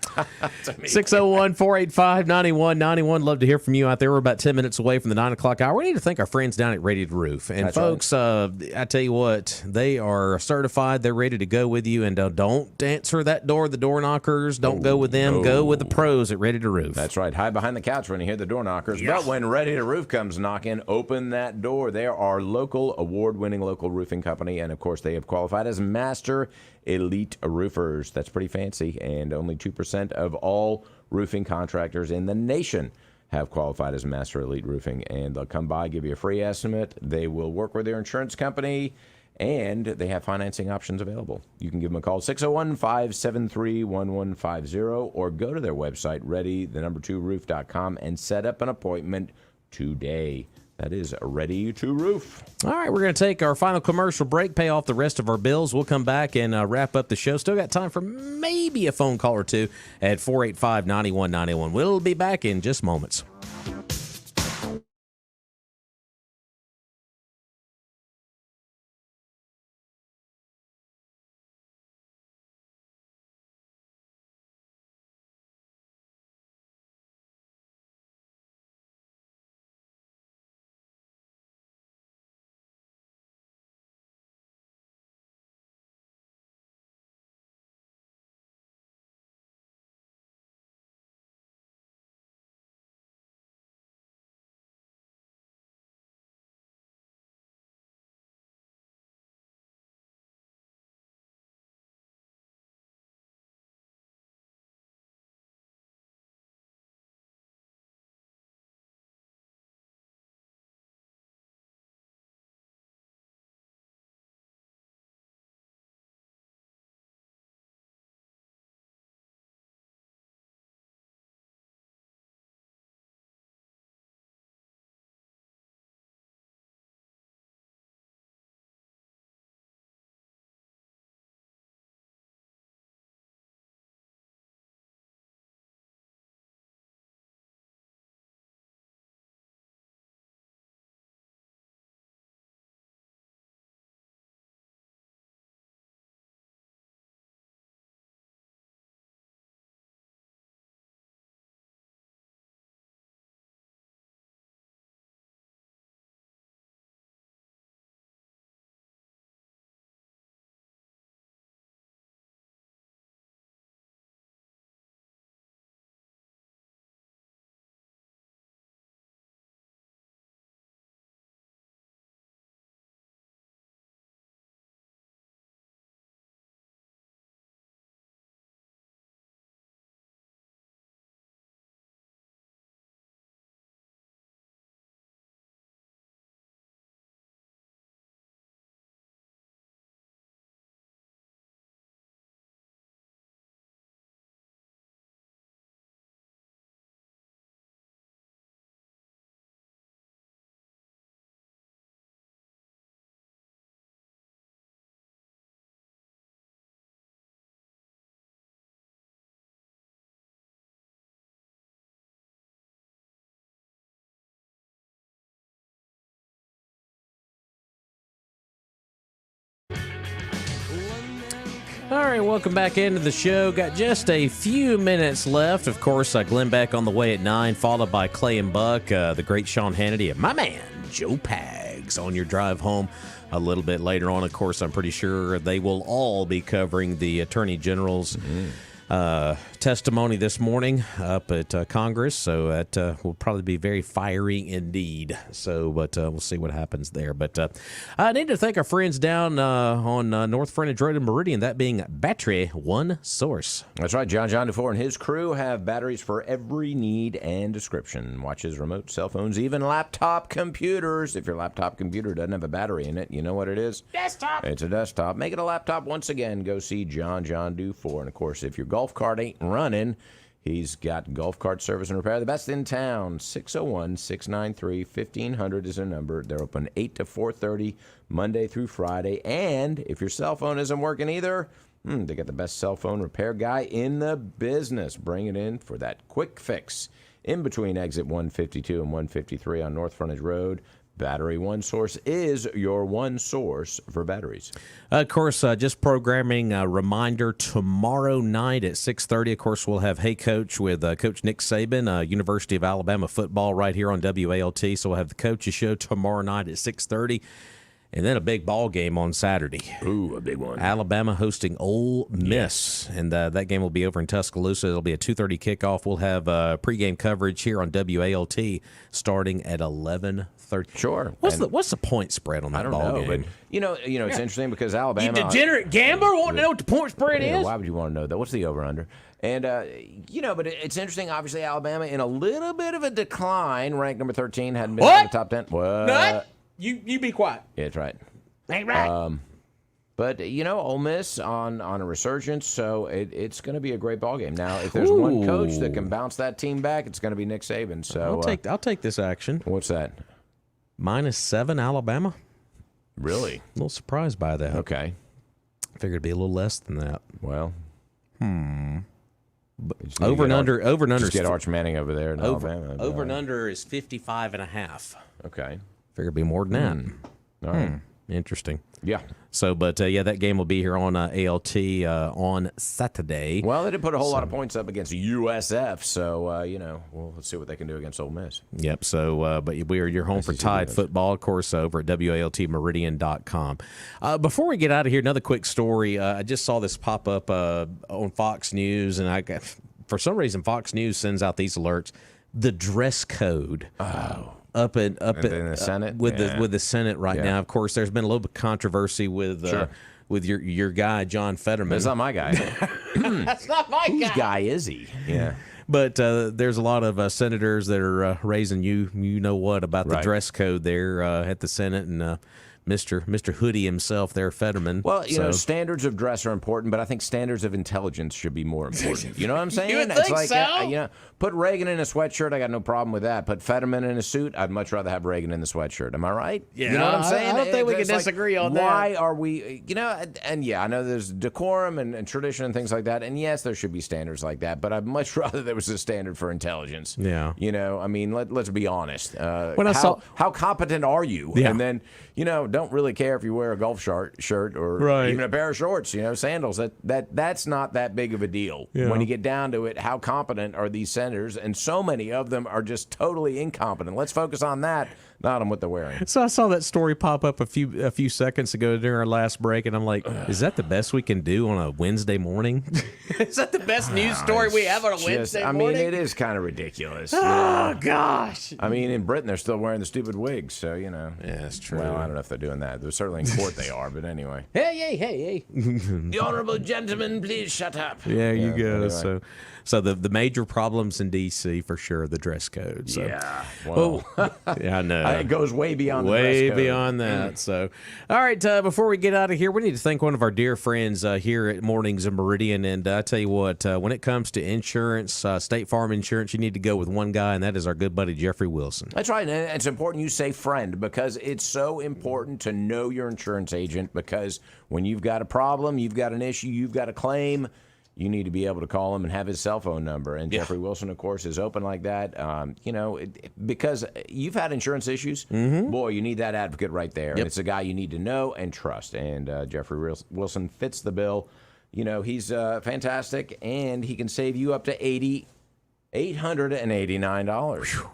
601-485-9191. Love to hear from you out there. We're about 10 minutes away from the 9 o'clock hour. We need to thank our friends down at Rated Roof. And that's folks, I tell you what, they are certified. They're ready to go with you. And don't answer that door, the door knockers. Don't go with them. Go with the pros at Ready to Roof. That's right. Hide behind the couch when you hear the door knockers. Yeah. But when Ready to Roof comes knocking, open that door. They are our award-winning local roofing company. And, of course, they have qualified as Master Elite Roofers. That's pretty fancy, and only 2% of all roofing contractors in the nation have qualified as Master Elite Roofing, and they'll come by, give you a free estimate. They will work with their insurance company, and they have financing options available. You can give them a call, 601-573-1150, or go to their website, ready2roof.com, and set up an appointment today. That is Ready to Roof. All right, we're going to take our final commercial break, pay off the rest of our bills. We'll come back and wrap up the show. Still got time for maybe a phone call or two at 485-9191. We'll be back in just moments. All right, welcome back into the show. Got just a few minutes left. Of course, Glenn back on the way at 9, followed by Clay and Buck, the great Sean Hannity, and my man, Joe Pags, on your drive home a little bit later on. Of course, I'm pretty sure they will all be covering the Attorney General's testimony this morning up at Congress, so that will probably be very fiery indeed. So, but we'll see what happens there. But I need to thank our friends down on North Frontage Road in Meridian, that being Battery One Source. That's right. John DeFore and his crew have batteries for every need and description. Watches, remote, cell phones, even laptop computers. If your laptop computer doesn't have a battery in it, you know what it is? Desktop. It's a desktop. Make it a laptop once again. Go see John DeFore. And, of course, if your golf cart ain't running, he's got golf cart service and repair, the best in town. 601-693-1500 is their number. They're open 8 to 4:30 Monday through Friday. And if your cell phone isn't working either, they got the best cell phone repair guy in the business. Bring it in for that quick fix in between exit 152 and 153 on North Frontage Road. Battery One Source is your one source for batteries. Of course, just programming a reminder, tomorrow night at 6:30, of course, we'll have Hey Coach with Coach Nick Saban, University of Alabama football right here on WALT. So we'll have the Coaches Show tomorrow night at 6:30. And then a big ball game on Saturday. Ooh, a big one. Alabama hosting Ole Miss. And that game will be over in Tuscaloosa. It'll be a 2:30 kickoff. We'll have pregame coverage here on WALT starting at 11:30. Sure. What's the point spread on that ball game? But you know, it's interesting because Alabama. You degenerate gambler want to know what the point spread is? Why would you want to know that? What's the over/under? And, but it's interesting. Obviously, Alabama in a little bit of a decline, ranked number 13, hadn't been in the top 10. What? Nut? You be quiet. Yeah, that's right. Ain't right. But, Ole Miss on a resurgence, so it's going to be a great ball game. Now, if there's one coach that can bounce that team back, it's going to be Nick Saban. So I'll take this action. What's that? -7 Alabama. Really? A little surprised by that. Okay. Figured it'd be a little less than that. Well. Over and under. Just get Arch Manning over there in Alabama. Over and under is 55.5. Okay. Figured it'd be more than that. All right. Interesting. Yeah. So, but that game will be here on ALT on Saturday. Well, they didn't put a whole lot of points up against USF, so let's see what they can do against Ole Miss. Yep. So, but you're home for Tide football, of course, over at WALTMeridian.com. Before we get out of here, another quick story. I just saw this pop up on Fox News, and for some reason Fox News sends out these alerts. The dress code. Oh. Up in the Senate with the Senate right now. Of course, there's been a little bit of controversy with your guy John Fetterman. That's not my guy. That's not my Whose guy. guy is he? Yeah. But there's a lot of senators that are raising you know what about the dress code there at the Senate, and Mr. Hoodie himself there, Fetterman. Well, standards of dress are important, but I think standards of intelligence should be more important. You know what I'm saying? You would It's think like, so? Put Reagan in a sweatshirt, I got no problem with that. Put Fetterman in a suit, I'd much rather have Reagan in the sweatshirt. Am I right? Yeah. You know what I'm saying? I don't think we can It's like, disagree on that. Why are we, and yeah, I know there's decorum and tradition and things like that, and yes, there should be standards like that, but I'd much rather there was a standard for intelligence. Yeah. I mean, let's be honest. How competent are you? Yeah. And then, don't really care if you wear a golf shirt or even a pair of shorts, sandals. That's not that big of a deal. Yeah. When you get down to it, how competent are these senators? And so many of them are just totally incompetent. Let's focus on that, not on what they're wearing. So I saw that story pop up a few seconds ago during our last break, and I'm like, is that the best we can do on a Wednesday morning? Is that the best news story we have on a Wednesday morning? I mean, it is kind of ridiculous. Oh, gosh. I mean, in Britain, they're still wearing the stupid wigs, so, Yeah, that's true. Well, I don't know if they're doing that. They're certainly in court they are, but anyway. Hey. The honorable gentleman, please shut up. Yeah, you go. Anyway. So the major problems in D.C. for sure, the dress code. So. Yeah. Well, yeah, I know. It goes way beyond the dress way code. beyond that. So, all right, before we get out of here, we need to thank one of our dear friends here at Mornings of Meridian. And I tell you what, when it comes to insurance, State Farm Insurance, you need to go with one guy, and that is our good buddy Jeffrey Wilson. That's right. And it's important you say friend, because it's so important to know your insurance agent, because when you've got a problem, you've got an issue, you've got a claim, you need to be able to call him and have his cell phone number. And Jeffrey Wilson, of course, is open like that. Because you've had insurance issues, boy, you need that advocate right there. And it's a guy you need to know and trust. And Jeffrey Wilson fits the bill. he's fantastic, and he can save you up to $889.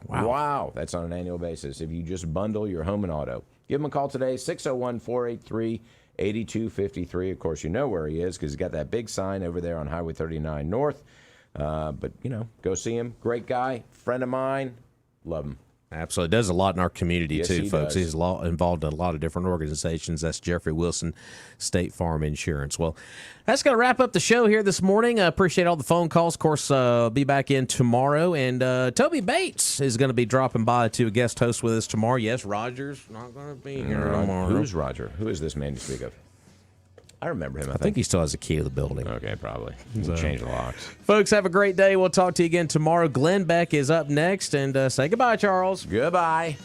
Wow. That's on an annual basis if you just bundle your home and auto. Give him a call today, 601-483-8253. Of course, you know where he is because he's got that big sign over there on Highway 39 North. But, go see him. Great guy, friend of mine. Love him. Absolutely. Does a lot in our community, Yes, too, he folks. does. He's involved in a lot of different organizations. That's Jeffrey Wilson, State Farm Insurance. Well, that's going to wrap up the show here this morning. I appreciate all the phone calls. Of course, be back in tomorrow. And Toby Bates is going to be dropping by to a guest host with us tomorrow. Yes, Roger's not going to be here tomorrow. Who's Roger? Who is this man you speak of? I remember him, I think he still has a key to the building. Okay, probably. We'll change the locks. Folks, have a great day. We'll talk to you again tomorrow. Glenn Beck is up next. And say goodbye, Charles. Goodbye.